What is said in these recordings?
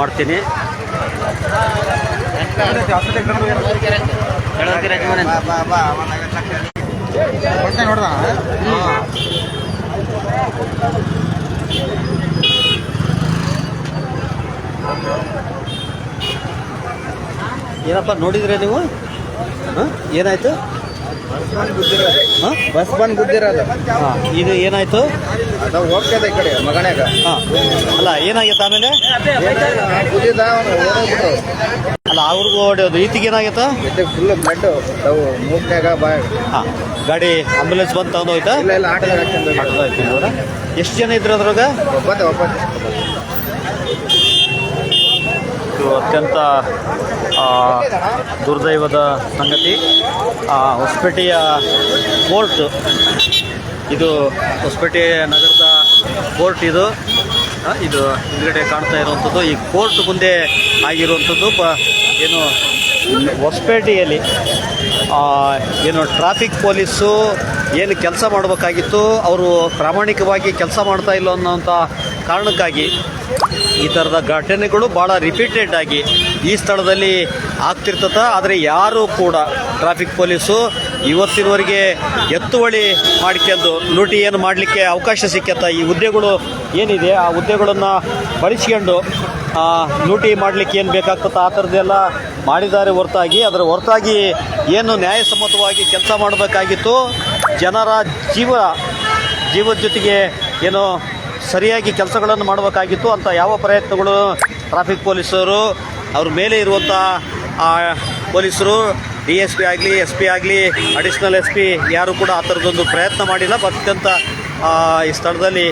ಮಾಡ್ತೀನಿ. ಏನಪ್ಪ ನೋಡಿದ್ರೆ ನೀವು? ಏನಾಯ್ತು? ಬಸ್ ಬಂದು ಗುದ್ದಿರೋದು. ಇದು ಏನಾಯ್ತು? ಅದು ಹೋಗ್ತದೆ ಈ ಕಡೆ ಮಗಣ್ಯಾಗ. ಅಲ್ಲ ಏನಾಗಿತ್ತು ಆಮೇಲೆ? ಗುದ್ದಿದ ಓಡೋಗ್ಬಿಟ್ಟು. ಅಲ್ಲ ಅವ್ರಿಗೂ ಹೊಡೆಯೋದು ಈತಿಗೆ ಏನಾಗಿತ್ತು? ಫುಲ್ ಬ್ಲಡ್ ಅವು ಮೂಗ್ನ್ಯಾಗ ಬಾಯ್. ಗಾಡಿ ಆಂಬುಲೆನ್ಸ್ ಬಂದು ತಗೊಂಡು ಹೋಯ್ತಾ? ಇಲ್ಲ ಆಟೋದಾಗ ಹಾಕ್ಕೊಂಡು. ಎಷ್ಟು ಜನ ಇದ್ರು ಅದ್ರಾಗ? ಒಬ್ಬತ್ತು. ಇದು ಅತ್ಯಂತ ದುರ್ದೈವದ ಸಂಗತಿ. ಹೊಸಪೇಟೆಯ ಕೋರ್ಟ್ ಇದು, ಹೊಸಪೇಟೆ ನಗರದ ಕೋರ್ಟ್ ಇದು. ಇದು ಹಿಂದ್ಗಡೆ ಕಾಣ್ತಾ ಇರುವಂಥದ್ದು ಈ ಕೋರ್ಟ್ ಮುಂದೆ ಆಗಿರುವಂಥದ್ದು. ಏನು ಹೊಸಪೇಟೆಯಲ್ಲಿ ಏನು ಟ್ರಾಫಿಕ್ ಪೊಲೀಸು ಏನು ಕೆಲಸ ಮಾಡಬೇಕಾಗಿತ್ತು, ಅವರು ಪ್ರಾಮಾಣಿಕವಾಗಿ ಕೆಲಸ ಮಾಡ್ತಾ ಇಲ್ಲ ಅನ್ನೋಂಥ ಕಾರಣಕ್ಕಾಗಿ ಈ ಥರದ ಘಟನೆಗಳು ಭಾಳ ರಿಪೀಟೆಡ್ ಆಗಿ ಈ ಸ್ಥಳದಲ್ಲಿ ಆಗ್ತಿರ್ತದೆ. ಆದರೆ ಯಾರೂ ಕೂಡ ಟ್ರಾಫಿಕ್ ಪೊಲೀಸು ಇವತ್ತಿನವರೆಗೆ ಎತ್ತುವಳಿ ಮಾಡ್ಕೊಂಡು ಲೂಟಿ ಏನು ಮಾಡಲಿಕ್ಕೆ ಅವಕಾಶ ಸಿಕ್ಕತ್ತ, ಈ ಹುದ್ದೆಗಳು ಏನಿದೆ ಆ ಹುದ್ದೆಗಳನ್ನು ಬಳಸ್ಕೊಂಡು ಲೂಟಿ ಮಾಡಲಿಕ್ಕೆ ಏನು ಬೇಕಾಗ್ತದೆ ಆ ಥರದ್ದೆಲ್ಲ ಮಾಡಿದ್ದಾರೆ ಹೊರತಾಗಿ, ಅದರ ಹೊರತಾಗಿ ಏನು ನ್ಯಾಯಸಮ್ಮತವಾಗಿ ಕೆಲಸ ಮಾಡಬೇಕಾಗಿತ್ತು, ಜನರ ಜೀವದ ಜೊತೆಗೆ ಏನು ಸರಿಯಾಗಿ ಕೆಲಸಗಳನ್ನು ಮಾಡಬೇಕಾಗಿತ್ತು ಅಂತ ಯಾವ ಪ್ರಯತ್ನಗಳು ಟ್ರಾಫಿಕ್ ಪೊಲೀಸರು, ಅವ್ರ ಮೇಲೆ ಇರುವಂಥ ಪೊಲೀಸರು DSP ಆಗಲಿ SP ಆಗಲಿ ಅಡಿಷ್ನಲ್ SP ಯಾರು ಕೂಡ ಆ ಥರದ್ದೊಂದು ಪ್ರಯತ್ನ ಮಾಡಿಲ್ಲ. ಅತ್ಯಂತ ಈ ಸ್ಥಳದಲ್ಲಿ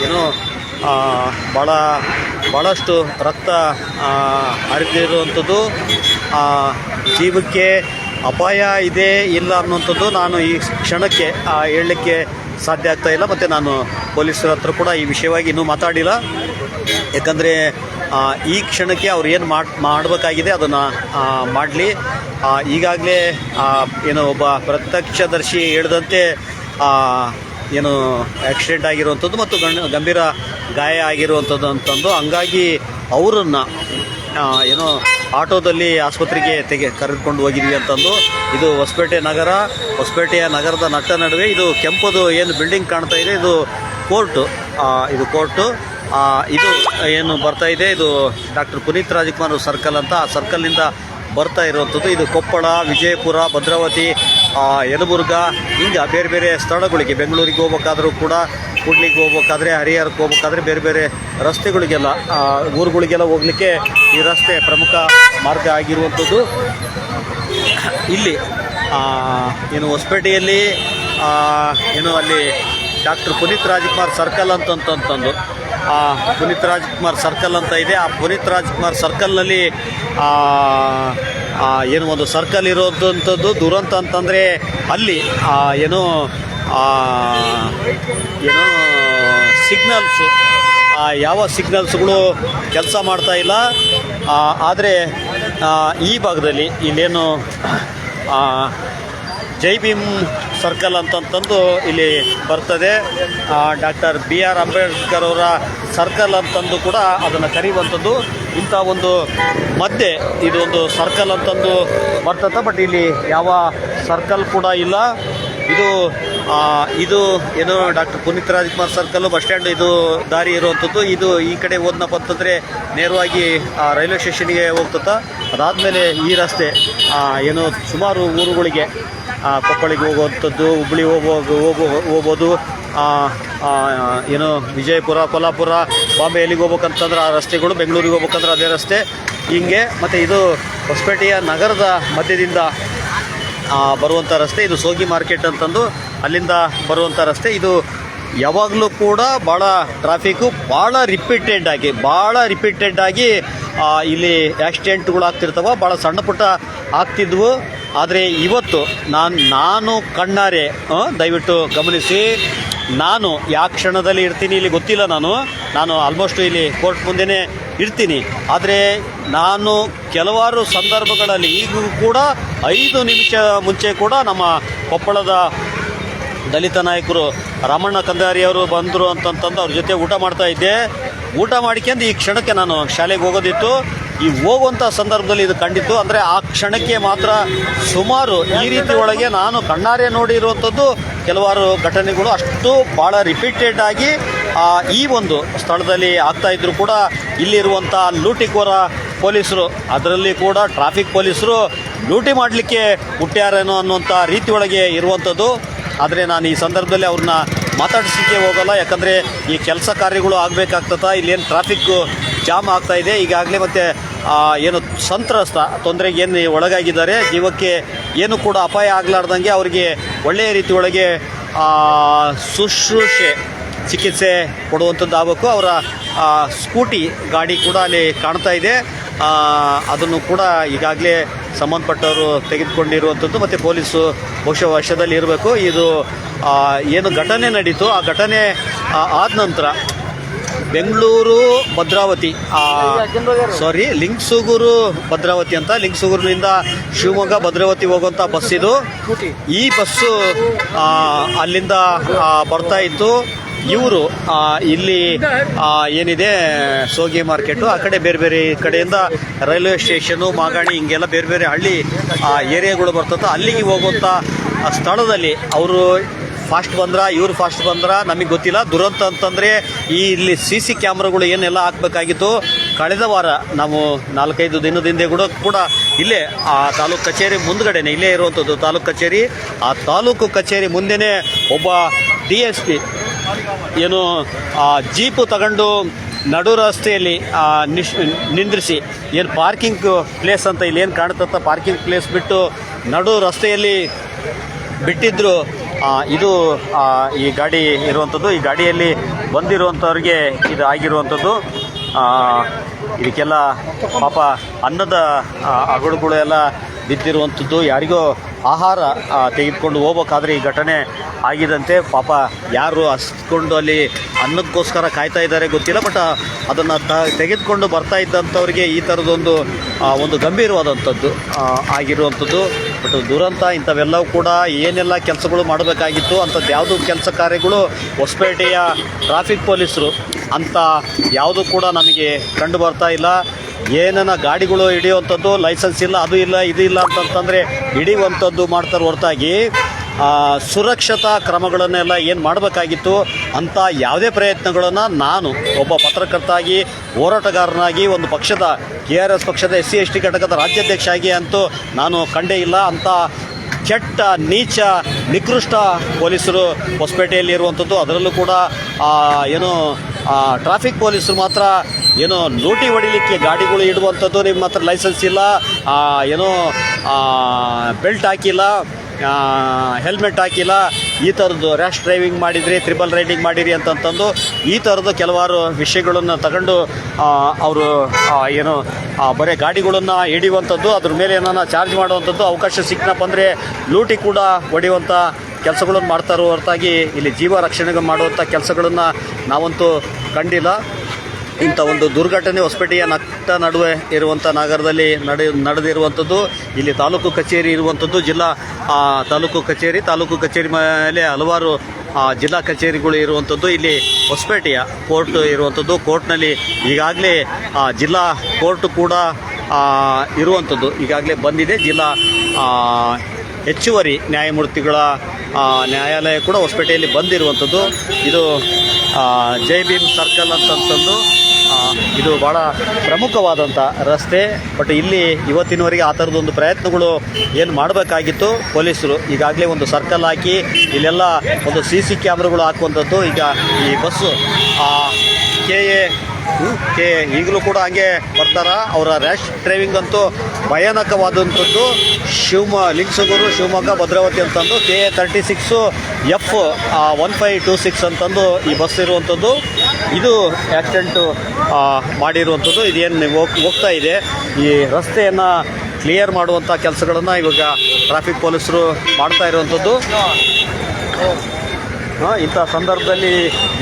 ಏನು ಭಾಳಷ್ಟು ರಕ್ತ ಹರಿದಿರುವಂಥದ್ದು, ಜೀವಕ್ಕೆ ಅಪಾಯ ಇದೆ ಇಲ್ಲ ಅನ್ನುವಂಥದ್ದು ನಾನು ಈ ಕ್ಷಣಕ್ಕೆ ಹೇಳಲಿಕ್ಕೆ ಸಾಧ್ಯ ಆಗ್ತಾ ಇಲ್ಲ. ಮತ್ತು ನಾನು ಪೊಲೀಸರ ಹತ್ರ ಕೂಡ ಈ ವಿಷಯವಾಗಿ ಇನ್ನೂ ಮಾತಾಡಿಲ್ಲ. ಯಾಕಂದರೆ ಈ ಕ್ಷಣಕ್ಕೆ ಅವ್ರು ಏನು ಮಾಡಬೇಕಾಗಿದೆ ಅದನ್ನು ಮಾಡಲಿ. ಈಗಾಗಲೇ ಏನು ಒಬ್ಬ ಪ್ರತ್ಯಕ್ಷದರ್ಶಿ ಹೇಳಿದಂತೆ ಏನು ಆಕ್ಸಿಡೆಂಟ್ ಆಗಿರುವಂಥದ್ದು ಮತ್ತು ಗಂಭೀರ ಗಾಯ ಆಗಿರುವಂಥದ್ದು ಅಂತಂದು, ಹಂಗಾಗಿ ಅವರನ್ನು ಏನೋ ಆಟೋದಲ್ಲಿ ಆಸ್ಪತ್ರೆಗೆ ಕರೆದುಕೊಂಡು ಹೋಗಿದ್ವಿ ಅಂತಂದು. ಇದು ಹೊಸಪೇಟೆಯ ನಗರದ ನಟ್ಟ ನಡುವೆ ಇದು ಕೆಂಪದು ಏನು ಬಿಲ್ಡಿಂಗ್ ಕಾಣ್ತಾ ಇದೆ ಇದು ಕೋರ್ಟು. ಇದು ಏನು ಬರ್ತಾ ಇದೆ ಇದು ಡಾಕ್ಟರ್ ಪುನೀತ್ ರಾಜ್ಕುಮಾರ್ ಸರ್ಕಲ್ ಅಂತ, ಆ ಸರ್ಕಲ್ನಿಂದ ಬರ್ತಾ ಇರುವಂಥದ್ದು. ಇದು ಕೊಪ್ಪಳ, ವಿಜಯಪುರ, ಭದ್ರಾವತಿ, ಯಲಬುರ್ಗ, ಹಿಂಗೆ ಬೇರೆ ಬೇರೆ ಸ್ಥಳಗಳಿಗೆ, ಬೆಂಗಳೂರಿಗೆ ಹೋಗ್ಬೇಕಾದ್ರೂ ಕೂಡ, ಕೂಡ್ಲಿಗೆ ಹೋಗ್ಬೇಕಾದ್ರೆ, ಹರಿಹರಕ್ಕೆ ಹೋಗ್ಬೇಕಾದ್ರೆ ಬೇರೆ ಬೇರೆ ರಸ್ತೆಗಳಿಗೆಲ್ಲ ಊರುಗಳಿಗೆಲ್ಲ ಹೋಗಲಿಕ್ಕೆ ಈ ರಸ್ತೆ ಪ್ರಮುಖ ಮಾರ್ಗ ಆಗಿರುವಂಥದ್ದು. ಇಲ್ಲಿ ಏನು ಹೊಸಪೇಟೆಯಲ್ಲಿ ಏನು ಅಲ್ಲಿ ಡಾಕ್ಟರ್ ಪುನೀತ್ ರಾಜ್ಕುಮಾರ್ ಸರ್ಕಲ್ ಅಂತಂದು ಪುನೀತ್ ರಾಜ್ಕುಮಾರ್ ಸರ್ಕಲ್ ಅಂತ ಇದೆ. ಆ ಪುನೀತ್ ರಾಜ್ಕುಮಾರ್ ಸರ್ಕಲ್ನಲ್ಲಿ ಏನು ಒಂದು ಸರ್ಕಲ್ ಇರೋದಂಥದ್ದು ದುರಂತ ಅಂತಂದರೆ ಅಲ್ಲಿ ಏನು ಸಿಗ್ನಲ್ಸು, ಯಾವ ಸಿಗ್ನಲ್ಸ್ಗಳು ಕೆಲಸ ಮಾಡ್ತಾ ಇಲ್ಲ. ಆದರೆ ಈ ಭಾಗದಲ್ಲಿ ಇಲ್ಲೇನು ಜೈ ಭೀಮ್ ಸರ್ಕಲ್ ಅಂತಂದು ಇಲ್ಲಿ ಬರ್ತದೆ. ಡಾಕ್ಟರ್ BR ಅಂಬೇಡ್ಕರ್ ಅವರ ಸರ್ಕಲ್ ಅಂತಂದು ಕೂಡ ಅದನ್ನು ಕರೆಯುವಂಥದ್ದು. ಇಂಥ ಒಂದು ಮಧ್ಯೆ ಇದೊಂದು ಸರ್ಕಲ್ ಅಂತಂದು ಬರ್ತದೆ. ಬಟ್ ಇಲ್ಲಿ ಯಾವ ಸರ್ಕಲ್ ಕೂಡ ಇಲ್ಲ. ಇದು ಏನು doctor Puneeth Rajkumar circle bus stand ಇದು ದಾರಿ ಇರುವಂಥದ್ದು. ಇದು ಈ ಕಡೆ ಹೋದ್ನಪ್ಪ ಅಂತಂದರೆ ನೇರವಾಗಿ ರೈಲ್ವೆ ಸ್ಟೇಷನ್ಗೆ ಹೋಗ್ತದೆ. ಅದಾದಮೇಲೆ ಈ ರಸ್ತೆ ಏನು ಸುಮಾರು ಊರುಗಳಿಗೆ, ಕೊಪ್ಪಳಿಗೆ ಹೋಗುವಂಥದ್ದು, ಹುಬ್ಬಳ್ಳಿ ಹೋಗ್ಬೋದು, ಏನು ವಿಜಯಪುರ, ಕೊಲ್ಹಾಪುರ, ಬಾಂಬೆ ಎಲ್ಲಿಗೆ ಹೋಗ್ಬೇಕಂತಂದ್ರೆ ಆ ರಸ್ತೆಗಳು, ಬೆಂಗಳೂರಿಗೆ ಹೋಗ್ಬೇಕಂದ್ರೆ ಅದೇ ರಸ್ತೆ ಹಿಂಗೆ. ಮತ್ತು ಇದು ಹೊಸಪೇಟೆಯ ನಗರದ ಮಧ್ಯದಿಂದ ಬರುವಂಥ ರಸ್ತೆ. ಇದು ಸೋಗಿ ಮಾರ್ಕೆಟ್ ಅಂತಂದು ಅಲ್ಲಿಂದ ಬರುವಂಥ ರಸ್ತೆ. ಇದು ಯಾವಾಗಲೂ ಕೂಡ ಭಾಳ ಟ್ರಾಫಿಕ್ಕು ಭಾಳ ರಿಪೀಟೆಡ್ ಆಗಿ ಇಲ್ಲಿ ಆಕ್ಸಿಡೆಂಟ್ಗಳು ಆಗ್ತಿರ್ತವೆ, ಭಾಳ ಸಣ್ಣ ಪುಟ್ಟ ಆಗ್ತಿದ್ವು. ಆದರೆ ಇವತ್ತು ನಾನು ಕಣ್ಣಾರೆ, ದಯವಿಟ್ಟು ಗಮನಿಸಿ, ನಾನು ಯಾವ ಕ್ಷಣದಲ್ಲಿ ಇರ್ತೀನಿ ಇಲ್ಲಿ ಗೊತ್ತಿಲ್ಲ. ನಾನು ಆಲ್ಮೋಸ್ಟ್ ಇಲ್ಲಿ ಕೋರ್ಟ್ ಮುಂದೆನೇ ಇರ್ತೀನಿ. ಆದರೆ ನಾನು ಕೆಲವಾರು ಸಂದರ್ಭಗಳಲ್ಲಿ ಈಗೂ ಕೂಡ 5 ನಿಮಿಷ ಮುಂಚೆ ಕೂಡ ನಮ್ಮ ಕೊಪ್ಪಳದ ದಲಿತ ನಾಯಕರು ರಾಮಣ್ಣ ಕಂದಾರಿಯವರು ಬಂದರು ಅಂತಂದು ಅವ್ರ ಜೊತೆ ಊಟ ಮಾಡ್ತಾ ಇದ್ದೆ. ಊಟ ಮಾಡ್ಕೊಂಡು ಈ ಕ್ಷಣಕ್ಕೆ ನಾನು ಶಾಲೆಗೆ ಹೋಗೋದಿತ್ತು. ಈ ಹೋಗುವಂಥ ಸಂದರ್ಭದಲ್ಲಿ ಇದು ಕಂಡಿತ್ತು. ಅಂದರೆ ಆ ಕ್ಷಣಕ್ಕೆ ಮಾತ್ರ ಸುಮಾರು ಈ ರೀತಿ ಒಳಗೆ ನಾನು ಕಣ್ಣಾರೆ ನೋಡಿರುವಂಥದ್ದು ಕೆಲವಾರು ಘಟನೆಗಳು ಅಷ್ಟು ಭಾಳ ರಿಪೀಟೆಡ್ ಆಗಿ ಈ ಒಂದು ಸ್ಥಳದಲ್ಲಿ ಆಗ್ತಾಯಿದ್ರು ಕೂಡ ಇಲ್ಲಿರುವಂಥ ಲೂಟಿಕೋರ ಪೊಲೀಸರು, ಅದರಲ್ಲಿ ಕೂಡ ಟ್ರಾಫಿಕ್ ಪೊಲೀಸರು ಲೂಟಿ ಮಾಡಲಿಕ್ಕೆ ಹುಟ್ಟ್ಯಾರೇನೋ ಅನ್ನುವಂಥ ರೀತಿ ಒಳಗೆ ಇರುವಂಥದ್ದು. ಆದರೆ ನಾನು ಈ ಸಂದರ್ಭದಲ್ಲಿ ಅವ್ರನ್ನ ಮಾತಾಡಿಸಲಿಕ್ಕೆ ಹೋಗಲ್ಲ. ಯಾಕಂದರೆ ಈ ಕೆಲಸ ಕಾರ್ಯಗಳು ಆಗಬೇಕಾಗ್ತದ. ಇಲ್ಲೇನು ಟ್ರಾಫಿಕ್ ಜಾಮ್ ಆಗ್ತಾಯಿದೆ ಈಗಾಗಲೇ. ಮತ್ತು ಏನು ಸಂತ್ರಸ್ತ ತೊಂದರೆಗೆ ಏನು ಒಳಗಾಗಿದ್ದಾರೆ, ಜೀವಕ್ಕೆ ಏನು ಕೂಡ ಅಪಾಯ ಆಗಲಾರ್ದಂಗೆ ಅವರಿಗೆ ಒಳ್ಳೆಯ ರೀತಿ ಒಳಗೆ ಶುಶ್ರೂಷೆ ಚಿಕಿತ್ಸೆ ಕೊಡುವಂಥದ್ದು ಆಗಬೇಕು. ಅವರ ಸ್ಕೂಟಿ ಗಾಡಿ ಕೂಡ ಅಲ್ಲಿ ಕಾಣ್ತಾ ಇದೆ. ಅದನ್ನು ಕೂಡ ಈಗಾಗಲೇ ಸಂಬಂಧಪಟ್ಟವರು ತೆಗೆದುಕೊಂಡಿರುವಂಥದ್ದು. ಮತ್ತು ಪೊಲೀಸು ಬಹುಶಃ ವಶದಲ್ಲಿ ಇರಬೇಕು. ಇದು ಏನು ಘಟನೆ ನಡೀತು, ಆ ಘಟನೆ ಆದ ನಂತರ ಬೆಂಗಳೂರು ಭದ್ರಾವತಿ ಲಿಂಗಸೂಗೂರು ಭದ್ರಾವತಿ ಅಂತ, ಲಿಂಗಸೂಗೂರಿನಿಂದ ಶಿವಮೊಗ್ಗ ಭದ್ರಾವತಿ ಹೋಗುವಂಥ ಬಸ್ ಇದು. ಈ ಬಸ್ಸು ಅಲ್ಲಿಂದ ಬರ್ತಾ ಇತ್ತು. ಇವರು ಇಲ್ಲಿ ಏನಿದೆ ಸೋಗಿ ಮಾರ್ಕೆಟು, ಆ ಕಡೆ ಬೇರೆ ಬೇರೆ ಕಡೆಯಿಂದ ರೈಲ್ವೆ ಸ್ಟೇಷನು, ಮಾಗಾಣಿ, ಹಿಂಗೆಲ್ಲ ಬೇರೆ ಬೇರೆ ಹಳ್ಳಿ ಏರಿಯಾಗಳು ಬರ್ತದೆ. ಅಲ್ಲಿಗೆ ಹೋಗುವಂಥ ಸ್ಥಳದಲ್ಲಿ ಅವರು ಫಾಸ್ಟ್ ಇವರು ಫಾಸ್ಟ್ ನಮಗೆ ಗೊತ್ತಿಲ್ಲ. ದುರಂತ ಅಂತಂದರೆ ಇಲ್ಲಿ CC ಕ್ಯಾಮ್ರಾಗಳು ಏನೆಲ್ಲ ಹಾಕಬೇಕಾಗಿತ್ತು. ಕಳೆದ ವಾರ ನಾವು 4-5 ದಿನದಿಂದ ಕೂಡ ಇಲ್ಲೇ ಆ ತಾಲೂಕು ಕಚೇರಿ ಮುಂದ್ಗಡೆನೆ ಇಲ್ಲೇ ಇರುವಂಥದ್ದು ತಾಲೂಕು ಕಚೇರಿ. ಆ ತಾಲೂಕು ಕಚೇರಿ ಮುಂದೆನೇ ಒಬ್ಬ DSP ಏನು ಜೀಪು ತಗೊಂಡು ನಡು ರಸ್ತೆಯಲ್ಲಿ ನಿಂದ್ರಿಸಿ, ಏನು ಪಾರ್ಕಿಂಗ್ ಪ್ಲೇಸ್ ಅಂತ ಇಲ್ಲಿ ಏನು ಕಾಣುತ್ತ ಪಾರ್ಕಿಂಗ್ ಪ್ಲೇಸ್ ಬಿಟ್ಟು ನಡು ರಸ್ತೆಯಲ್ಲಿ ಬಿಟ್ಟಿದ್ರು. ಇದು ಈ ಗಾಡಿ ಇರುವಂಥದ್ದು. ಈ ಗಾಡಿಯಲ್ಲಿ ಬಂದಿರುವಂಥವ್ರಿಗೆ ಇದು ಆಗಿರುವಂಥದ್ದು. ಇದಕ್ಕೆಲ್ಲ ಪಾಪ ಅನ್ನದ ಅಗಳುಗಳು ಎಲ್ಲ ಬಿದ್ದಿರುವಂಥದ್ದು. ಯಾರಿಗೋ ಆಹಾರ ತೆಗೆದುಕೊಂಡು ಹೋಗ್ಬೇಕಾದ್ರೆ ಈ ಘಟನೆ ಆಗಿದಂತೆ. ಪಾಪ ಯಾರು ಹಸ್ಕೊಂಡು ಅಲ್ಲಿ ಅನ್ನಕ್ಕೋಸ್ಕರ ಕಾಯ್ತಾ ಇದ್ದಾರೆ ಗೊತ್ತಿಲ್ಲ. ಬಟ್ ಅದನ್ನು ತೆಗೆದುಕೊಂಡು ಬರ್ತಾ ಇದ್ದಂಥವ್ರಿಗೆ ಈ ಥರದೊಂದು ಗಂಭೀರವಾದಂಥದ್ದು ಆಗಿರುವಂಥದ್ದು. ಬಟ್ ದುರಂತ ಇಂಥವೆಲ್ಲವೂ ಕೂಡ ಏನೆಲ್ಲ ಕೆಲಸಗಳು ಮಾಡಬೇಕಾಗಿತ್ತು ಅಂಥದ್ದು ಯಾವುದು ಕೆಲಸ ಕಾರ್ಯಗಳು ಹೊಸಪೇಟೆಯ ಟ್ರಾಫಿಕ್ ಪೊಲೀಸರು ಅಂತ ಯಾವುದು ಕೂಡ ನಮಗೆ ಕಂಡು ಬರ್ತಾ ಇಲ್ಲ. ಏನನ್ನ ಗಾಡಿಗಳು ಹಿಡಿಯುವಂಥದ್ದು, ಲೈಸೆನ್ಸ್ ಇಲ್ಲ, ಅದು ಇಲ್ಲ, ಇದು ಇಲ್ಲ ಅಂತಂತಂದರೆ ಹಿಡಿಯುವಂಥದ್ದು ಮಾಡ್ತಾರೆ ಹೊರತಾಗಿ ಸುರಕ್ಷತಾ ಕ್ರಮಗಳನ್ನೆಲ್ಲ ಏನು ಮಾಡಬೇಕಾಗಿತ್ತು ಅಂತ ಯಾವುದೇ ಪ್ರಯತ್ನಗಳನ್ನು ನಾನು ಒಬ್ಬ ಪತ್ರಕರ್ತಾಗಿ, ಹೋರಾಟಗಾರನಾಗಿ, ಒಂದು ಪಕ್ಷದ KRS ಪಕ್ಷದ SC/ST ಘಟಕದ ರಾಜ್ಯಾಧ್ಯಕ್ಷ ಆಗಿ ಅಂತೂ ನಾನು ಕಂಡೇ ಇಲ್ಲ. ಅಂತ ಕೆಟ್ಟ, ನೀಚ, ನಿಕೃಷ್ಟ ಪೊಲೀಸರು ಹೊಸಪೇಟೆಯಲ್ಲಿ ಇರುವಂಥದ್ದು. ಅದರಲ್ಲೂ ಕೂಡ ಏನು ಟ್ರಾಫಿಕ್ ಪೊಲೀಸರು ಮಾತ್ರ ಏನೋ ಲೂಟಿ ಹೊಡಿಲಿಕ್ಕೆ ಗಾಡಿಗಳು ಇಡುವಂಥದ್ದು, ನಿಮ್ಮ ಹತ್ರ ಲೈಸೆನ್ಸ್ ಇಲ್ಲ, ಏನೋ ಬೆಲ್ಟ್ ಹಾಕಿಲ್ಲ, ಹೆಲ್ಮೆಟ್ ಹಾಕಿಲ್ಲ, ಈ ಥರದ್ದು ರ್ಯಾಶ್ ಡ್ರೈವಿಂಗ್ ಮಾಡಿದ್ರಿ, ಟ್ರಿಬಲ್ ರೈಡಿಂಗ್ ಮಾಡಿರಿ ಅಂತಂತಂದು ಈ ಥರದ್ದು ಕೆಲವಾರು ವಿಷಯಗಳನ್ನು ತಗೊಂಡು ಅವರು ಏನು ಬರೀ ಗಾಡಿಗಳನ್ನು ಹಿಡಿಯುವಂಥದ್ದು, ಅದ್ರ ಮೇಲೆ ಏನಾನ ಚಾರ್ಜ್ ಮಾಡುವಂಥದ್ದು, ಅವಕಾಶ ಸಿಕ್ಕನಪ್ಪ ಅಂದರೆ ಲೂಟಿ ಕೂಡ ಹೊಡೆಯುವಂಥ ಕೆಲಸಗಳನ್ನು ಮಾಡ್ತಾರೋ ಹೊರತಾಗಿ ಇಲ್ಲಿ ಜೀವ ರಕ್ಷಣೆ ಮಾಡುವಂಥ ಕೆಲಸಗಳನ್ನು ನಾವಂತೂ ಕಂಡಿಲ್ಲ. ಇಂಥ ಒಂದು ದುರ್ಘಟನೆ ಹೊಸಪೇಟೆಯ ನಟ್ಟ ನಡುವೆ ಇರುವಂಥ ನಗರದಲ್ಲಿ ನಡೆದಿರುವಂಥದ್ದು. ಇಲ್ಲಿ ತಾಲೂಕು ಕಚೇರಿ ಇರುವಂಥದ್ದು, ಜಿಲ್ಲಾ ತಾಲೂಕು ಕಚೇರಿ ಮೇಲೆ ಹಲವಾರು ಜಿಲ್ಲಾ ಕಚೇರಿಗಳು ಇರುವಂಥದ್ದು. ಇಲ್ಲಿ ಹೊಸಪೇಟೆಯ ಕೋರ್ಟ್ ಇರುವಂಥದ್ದು. ಕೋರ್ಟ್ನಲ್ಲಿ ಈಗಾಗಲೇ ಜಿಲ್ಲಾ ಕೋರ್ಟ್ ಕೂಡ ಇರುವಂಥದ್ದು ಈಗಾಗಲೇ ಬಂದಿದೆ. ಜಿಲ್ಲಾ ಹೆಚ್ಚುವರಿ ನ್ಯಾಯಮೂರ್ತಿಗಳ ನ್ಯಾಯಾಲಯ ಕೂಡ ಹೊಸಪೇಟೆಯಲ್ಲಿ ಬಂದಿರುವಂಥದ್ದು. ಇದು ಜೈ ಭೀಮ್ ಸರ್ಕಲ್ ಅಂತಂದು ಇದು ಭಾಳ ಪ್ರಮುಖವಾದಂಥ ರಸ್ತೆ. ಬಟ್ ಇಲ್ಲಿ ಇವತ್ತಿನವರೆಗೆ ಆ ಥರದೊಂದು ಪ್ರಯತ್ನಗಳು ಏನು ಮಾಡಬೇಕಾಗಿತ್ತು ಪೊಲೀಸರು ಈಗಾಗಲೇ ಒಂದು ಸರ್ಕಲ್ ಹಾಕಿ ಇಲ್ಲೆಲ್ಲ ಒಂದು CC ಕ್ಯಾಮ್ರಾಗಳು ಹಾಕುವಂಥದ್ದು. ಈಗ ಈ ಬಸ್ಸು ಕೆ ಈಗಲೂ ಕೂಡ ಹಂಗೆ ಬರ್ತಾರ. ಅವರ ರ್ಯಾಶ್ ಡ್ರೈವಿಂಗ್ ಅಂತೂ ಭಯಾನಕವಾದಂಥದ್ದು. ಲಿಂಗಸೂಗೂರು ಶಿವಮೊಗ್ಗ ಭದ್ರಾವತಿ ಅಂತಂದು KA 36 F1526 ಅಂತಂದು ಈ ಬಸ್ ಇರುವಂಥದ್ದು. ಇದು ಆ್ಯಕ್ಸಿಡೆಂಟು ಮಾಡಿರುವಂಥದ್ದು. ಇದೇನು ಹೋಗ್ತಾ ಇದೆ, ಈ ರಸ್ತೆಯನ್ನು ಕ್ಲಿಯರ್ ಮಾಡುವಂಥ ಕೆಲಸಗಳನ್ನು ಇವಾಗ ಟ್ರಾಫಿಕ್ ಪೊಲೀಸರು ಮಾಡ್ತಾ ಇರುವಂಥದ್ದು. ಇಂಥ ಸಂದರ್ಭದಲ್ಲಿ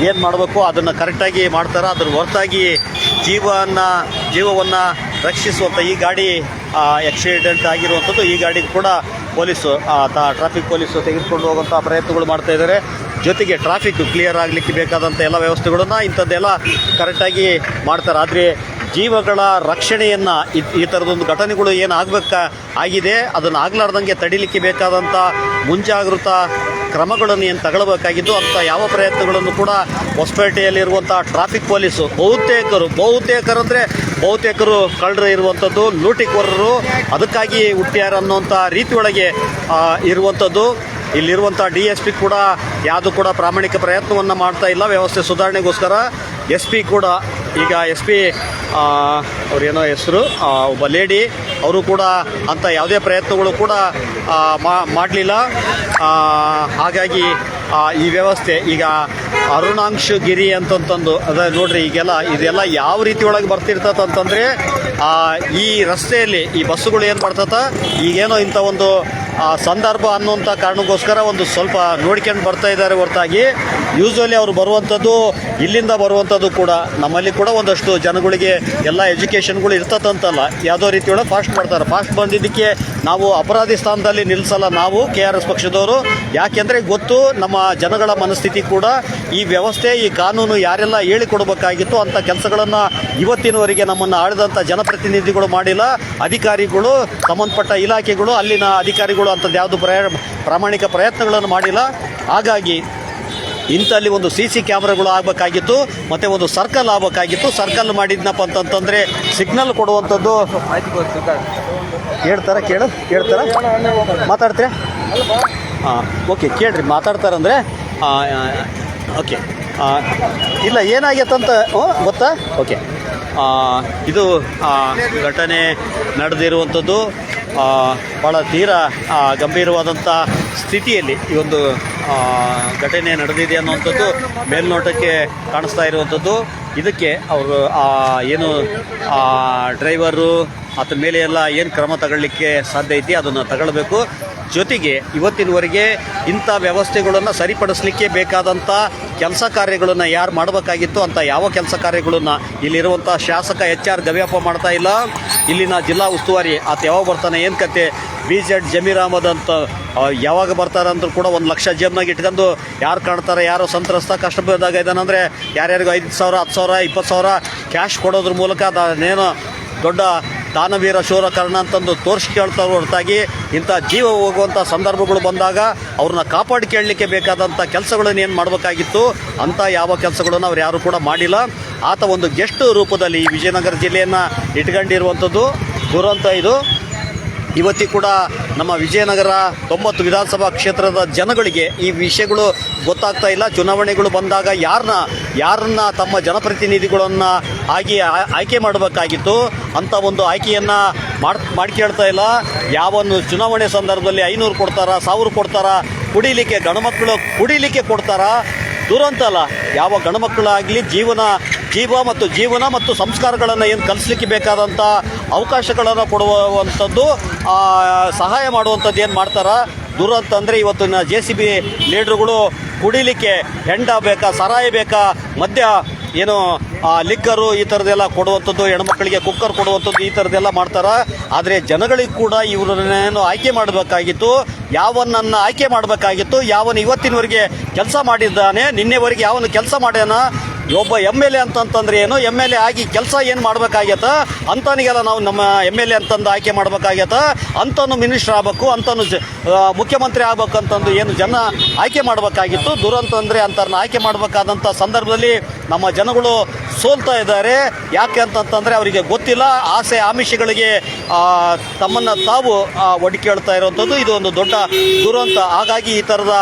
ಏನು ಮಾಡಬೇಕು ಅದನ್ನು ಕರೆಕ್ಟಾಗಿ ಮಾಡ್ತಾರೆ. ಅದ್ರ ಹೊರತಾಗಿ ಜೀವವನ್ನು ರಕ್ಷಿಸುವಂಥ ಈ ಗಾಡಿ ಆಕ್ಸಿಡೆಂಟ್ ಆಗಿರುವಂಥದ್ದು. ಈ ಗಾಡಿಗೆ ಕೂಡ ಪೊಲೀಸು ಟ್ರಾಫಿಕ್ ಪೊಲೀಸು ತೆಗೆದುಕೊಂಡು ಹೋಗುವಂಥ ಪ್ರಯತ್ನಗಳು ಮಾಡ್ತಾ ಇದ್ದಾರೆ. ಜೊತೆಗೆ ಟ್ರಾಫಿಕ್ ಕ್ಲಿಯರ್ ಆಗಲಿಕ್ಕೆ ಬೇಕಾದಂಥ ಎಲ್ಲ ವ್ಯವಸ್ಥೆಗಳನ್ನು ಇಂಥದ್ದೆಲ್ಲ ಕರೆಕ್ಟಾಗಿ ಮಾಡ್ತಾರೆ. ಆದರೆ ಜೀವಗಳ ರಕ್ಷಣೆಯನ್ನು ಈ ಥರದೊಂದು ಘಟನೆಗಳು ಏನು ಆಗಿದೆ ಅದನ್ನು ಆಗಲಾರ್ದಂಗೆ ತಡಿಲಿಕ್ಕೆ ಬೇಕಾದಂಥ ಮುಂಜಾಗೃತಾ ಕ್ರಮಗಳನ್ನು ಏನು ತಗೊಳ್ಬೇಕಾಗಿದ್ದು ಅಂಥ ಯಾವ ಪ್ರಯತ್ನಗಳನ್ನು ಕೂಡ ಹೊಸಪೇಟೆಯಲ್ಲಿರುವಂಥ ಟ್ರಾಫಿಕ್ ಪೊಲೀಸು ಬಹುತೇಕರು ಕಳ್ಳರು ಇರುವಂಥದ್ದು, ಲೂಟಿಕೋರರು ಅದಕ್ಕಾಗಿ ಹುಟ್ಟ್ಯಾರ ಅನ್ನೋಂಥ ರೀತಿಯೊಳಗೆ ಇರುವಂಥದ್ದು. ಇಲ್ಲಿರುವಂಥ DSP ಕೂಡ ಯಾವುದು ಕೂಡ ಪ್ರಾಮಾಣಿಕ ಪ್ರಯತ್ನವನ್ನು ಮಾಡ್ತಾ ಇಲ್ಲ ವ್ಯವಸ್ಥೆ ಸುಧಾರಣೆಗೋಸ್ಕರ. SP ಕೂಡ ಈಗ SP ಅವ್ರೇನೋ ಹೆಸರು ಒಬ್ಬ ಲೇಡಿ, ಅವರು ಕೂಡ ಅಂಥ ಯಾವುದೇ ಪ್ರಯತ್ನಗಳು ಕೂಡ ಮಾಡಲಿಲ್ಲ. ಹಾಗಾಗಿ ಈ ವ್ಯವಸ್ಥೆ ಈಗ ಅರುಣಾಂಶ್ ಗಿರಿ ಅಂತಂತಂದು ಅದೇ ನೋಡ್ರಿ, ಇದೆಲ್ಲ ಯಾವ ರೀತಿ ಒಳಗೆ ಬರ್ತಿರ್ತಂತಂದರೆ ಈ ರಸ್ತೆಯಲ್ಲಿ ಈ ಬಸ್ಸುಗಳು ಏನು ಮಾಡ್ತತ ಈಗೇನೋ ಇಂಥ ಒಂದು ಸಂದರ್ಭ ಅನ್ನುವಂಥ ಕಾರಣಕ್ಕೋಸ್ಕರ ಒಂದು ಸ್ವಲ್ಪ ನೋಡ್ಕೊಂಡು ಬರ್ತಾ ಇದ್ದಾರೆ ಹೊರತಾಗಿ ಯೂಶ್ವಲಿ ಅವರು ಬರುವಂಥದ್ದು ಇಲ್ಲಿಂದ ಬರುವಂಥದ್ದು ಕೂಡ ನಮ್ಮಲ್ಲಿ ಕೂಡ ಒಂದಷ್ಟು ಜನಗಳಿಗೆ ಎಲ್ಲ ಎಜುಕೇಷನ್ಗಳು ಇರ್ತದಂತಲ್ಲ, ಯಾವುದೋ ರೀತಿಯೊಳಗೆ ಫಾಸ್ಟ್ ಮಾಡ್ತಾರೆ. ಫಾಸ್ಟ್ ಬಂದಿದ್ದಕ್ಕೆ ನಾವು ಅಪರಾಧಿ ಸ್ಥಾನದಲ್ಲಿ ನಿಲ್ಲಿಸಲ್ಲ ನಾವು KRS ಪಕ್ಷದವರು. ಯಾಕೆಂದರೆ ಗೊತ್ತು ನಮ್ಮ ಜನಗಳ ಮನಸ್ಥಿತಿ ಕೂಡ ಈ ವ್ಯವಸ್ಥೆ ಈ ಕಾನೂನು ಯಾರೆಲ್ಲ ಹೇಳಿಕೊಡ್ಬೇಕಾಗಿತ್ತು ಅಂಥ ಕೆಲಸಗಳನ್ನು ಇವತ್ತಿನವರೆಗೆ ನಮ್ಮನ್ನು ಆಳಿದಂಥ ಜನಪ್ರತಿನಿಧಿಗಳು ಮಾಡಿಲ್ಲ. ಅಧಿಕಾರಿಗಳು, ಸಂಬಂಧಪಟ್ಟ ಇಲಾಖೆಗಳು, ಅಲ್ಲಿನ ಅಧಿಕಾರಿಗಳು ಅಂಥದ್ದು ಯಾವುದು ಪ್ರಾಮಾಣಿಕ ಪ್ರಯತ್ನಗಳನ್ನು ಮಾಡಿಲ್ಲ. ಹಾಗಾಗಿ ಇಂಥಲ್ಲಿ ಒಂದು CC ಕ್ಯಾಮ್ರಾಗಳು ಆಗಬೇಕಾಗಿತ್ತು, ಮತ್ತು ಒಂದು ಸರ್ಕಲ್ ಆಗಬೇಕಾಗಿತ್ತು. ಸರ್ಕಲ್ ಮಾಡಿದ್ನಪ್ಪ ಅಂತಂತಂದರೆ ಸಿಗ್ನಲ್ ಕೊಡುವಂಥದ್ದು ಹೇಳ್ತಾರ ಮಾತಾಡ್ತೀರಾ? ಓಕೆ, ಕೇಳ್ರಿ ಮಾತಾಡ್ತಾರಂದರೆ ಓಕೆ. ಇಲ್ಲ ಏನಾಗೈತಂತ ಗೊತ್ತಾ? ಓಕೆ, ಇದು ಘಟನೆ ನಡೆದಿರುವಂಥದ್ದು ಭಾಳ ತೀರಾ ಗಂಭೀರವಾದಂಥ ಸ್ಥಿತಿಯಲ್ಲಿ ಈ ಒಂದು ಘಟನೆ ನಡೆದಿದೆ ಅನ್ನುವಂಥದ್ದು ಮೇಲ್ನೋಟಕ್ಕೆ ಕಾಣಿಸ್ತಾ ಇರುವಂಥದ್ದು. ಇದಕ್ಕೆ ಅವರು ಏನು ಡ್ರೈವರು ಆತ ಮೇಲೆ ಎಲ್ಲ ಏನು ಕ್ರಮ ತಗೊಳ್ಳಿಕ್ಕೆ ಸಾಧ್ಯ ಐತಿ ಅದನ್ನು ತಗೊಳ್ಬೇಕು. ಜೊತೆಗೆ ಇವತ್ತಿನವರೆಗೆ ಇಂಥ ವ್ಯವಸ್ಥೆಗಳನ್ನು ಸರಿಪಡಿಸಲಿಕ್ಕೆ ಬೇಕಾದಂಥ ಕೆಲಸ ಕಾರ್ಯಗಳನ್ನು ಯಾರು ಮಾಡಬೇಕಾಗಿತ್ತು ಅಂಥ ಯಾವ ಕೆಲಸ ಕಾರ್ಯಗಳನ್ನು ಇಲ್ಲಿರುವಂಥ ಶಾಸಕ HR ಗವ್ಯಪ್ಪ ಮಾಡ್ತಾ ಇಲ್ಲ. ಇಲ್ಲಿನ ಜಿಲ್ಲಾ ಉಸ್ತುವಾರಿ ಆತ ಯಾವಾಗ ಬರ್ತಾನೆ ಏನು ಕತೆ, BZ ಜಮೀರ್ ಅಹಮದ್ ಅಂತ ಯಾವಾಗ ಬರ್ತಾರೆ ಅಂದ್ರೂ ಕೂಡ 1 ಲಕ್ಷ ಜೇಬ್ನಾಗ ಇಟ್ಕೊಂಡು ಯಾರು ಕಾಣ್ತಾರೆ, ಯಾರೋ ಸಂತ್ರಸ್ತ ಕಷ್ಟ ಬಿದ್ದಾಗ ಇದ್ದಾನಂದರೆ ಯಾರ್ಯಾರಿಗೂ 5,000 10,000 20,000 ಕ್ಯಾಶ್ ಕೊಡೋದ್ರ ಮೂಲಕ ಅದೇನೋ ದೊಡ್ಡ ದಾನವೀರ ಶೂರ ಕರ್ಣ ಅಂತಂದು ತೋರಿಸ್ಕೊಳ್ತಾ ಹೊರತಾಗಿ ಇಂಥ ಜೀವ ಹೋಗುವಂಥ ಸಂದರ್ಭಗಳು ಬಂದಾಗ ಅವ್ರನ್ನ ಕಾಪಾಡಿಕೊಳ್ಳಲಿಕ್ಕೆ ಬೇಕಾದಂಥ ಕೆಲಸಗಳನ್ನು ಏನು ಮಾಡಬೇಕಾಗಿತ್ತು ಅಂಥ ಯಾವ ಕೆಲಸಗಳನ್ನು ಅವ್ರು ಯಾರು ಕೂಡ ಮಾಡಿಲ್ಲ. ಆತ ಒಂದು ಗೆಸ್ಟ್ ರೂಪದಲ್ಲಿ ಈ ವಿಜಯನಗರ ಜಿಲ್ಲೆಯನ್ನು ಇಟ್ಕೊಂಡಿರುವಂಥದ್ದು ದುರಂತ ಇದು. ಇವತ್ತಿ ಕೂಡ ನಮ್ಮ ವಿಜಯನಗರ 90 ವಿಧಾನಸಭಾ ಕ್ಷೇತ್ರದ ಜನಗಳಿಗೆ ಈ ವಿಷಯಗಳು ಗೊತ್ತಾಗ್ತಾ ಇಲ್ಲ. ಚುನಾವಣೆಗಳು ಬಂದಾಗ ಯಾರನ್ನ ತಮ್ಮ ಜನಪ್ರತಿನಿಧಿಗಳನ್ನು ಆಯ್ಕೆ ಮಾಡಬೇಕಾಗಿತ್ತು ಅಂಥ ಒಂದು ಆಯ್ಕೆಯನ್ನು ಮಾಡ್ಕೊಳ್ತಾ ಇಲ್ಲ. ಯಾವನ್ನು ಚುನಾವಣೆ ಸಂದರ್ಭದಲ್ಲಿ 500 ಕೊಡ್ತಾರಾ, 1000 ಕೊಡ್ತಾರಾ, ಕುಡಿಲಿಕ್ಕೆ ಗಣಮಕ್ಕಳು ಕುಡಿಲಿಕ್ಕೆ ಕೊಡ್ತಾರಾ? ದುರಂತ ಅಲ್ಲ. ಯಾವ ಗಣಮಕ್ಕಳಾಗಲಿ ಜೀವನ ಮತ್ತು ಸಂಸ್ಕಾರಗಳನ್ನು ಏನು ಕಲಿಸ್ಲಿಕ್ಕೆ ಬೇಕಾದಂಥ ಅವಕಾಶಗಳನ್ನು ಕೊಡುವಂಥದ್ದು, ಸಹಾಯ ಮಾಡುವಂಥದ್ದು ಏನು ಮಾಡ್ತಾರ? ದುರಂತ ಅಂದರೆ ಇವತ್ತಿನ JCB ಲೀಡ್ರುಗಳು ಕುಡಿಲಿಕ್ಕೆ ಹೆಂಡ ಬೇಕಾ, ಸಾರಾಯಿ ಬೇಕಾ, ಮದ್ಯ ಏನು ಲಿಕ್ಕರು ಈ ಥರದ್ದೆಲ್ಲ ಕೊಡುವಂಥದ್ದು, ಹೆಣ್ಮಕ್ಳಿಗೆ ಕುಕ್ಕರ್ ಕೊಡುವಂಥದ್ದು ಈ ಥರದ್ದೆಲ್ಲ ಮಾಡ್ತಾರೆ. ಆದರೆ ಜನಗಳಿಗೆ ಕೂಡ ಇವರನ್ನೇನು ಆಯ್ಕೆ ಮಾಡಬೇಕಾಗಿತ್ತು, ಯಾವನನ್ನು ಆಯ್ಕೆ ಮಾಡಬೇಕಾಗಿತ್ತು, ಯಾವನು ಇವತ್ತಿನವರೆಗೆ ಕೆಲಸ ಮಾಡಿದ್ದಾನೆ, ನಿನ್ನೆವರೆಗೆ ಯಾವನು ಕೆಲಸ ಮಾಡ್ಯಾನ, ಒಬ್ಬ MLA ಅಂತಂತಂದ್ರೆ ಏನು, MLA ಆಗಿ ಕೆಲಸ ಏನು ಮಾಡಬೇಕಾಗ್ಯತ ಅಂತನಿಗೆಲ್ಲ ನಾವು ನಮ್ಮ MLA ಅಂತಂದು ಆಯ್ಕೆ ಮಾಡಬೇಕಾಗ್ಯತ, ಅಂತನು ಮಿನಿಸ್ಟರ್ ಆಗಬೇಕು, ಅಂತನು ಮುಖ್ಯಮಂತ್ರಿ ಆಗ್ಬೇಕು ಅಂತಂದು ಏನು ಜನ ಆಯ್ಕೆ ಮಾಡಬೇಕಾಗಿತ್ತು. ದುರಂತ ಅಂದರೆ ಅಂಥವ್ರನ್ನ ಆಯ್ಕೆ ಮಾಡಬೇಕಾದಂಥ ಸಂದರ್ಭದಲ್ಲಿ ನಮ್ಮ ಜನಗಳು ಸೋಲ್ತಾ ಇದ್ದಾರೆ. ಯಾಕೆ ಅಂತಂತಂದರೆ ಅವರಿಗೆ ಗೊತ್ತಿಲ್ಲ, ಆಸೆ ಆಮಿಷಗಳಿಗೆ ತಮ್ಮನ್ನು ತಾವು ಒಡ್ಕೇಳ್ತಾ ಇರುವಂಥದ್ದು ಇದು ಒಂದು ದೊಡ್ಡ ದುರಂತ. ಹಾಗಾಗಿ ಈ ಥರದ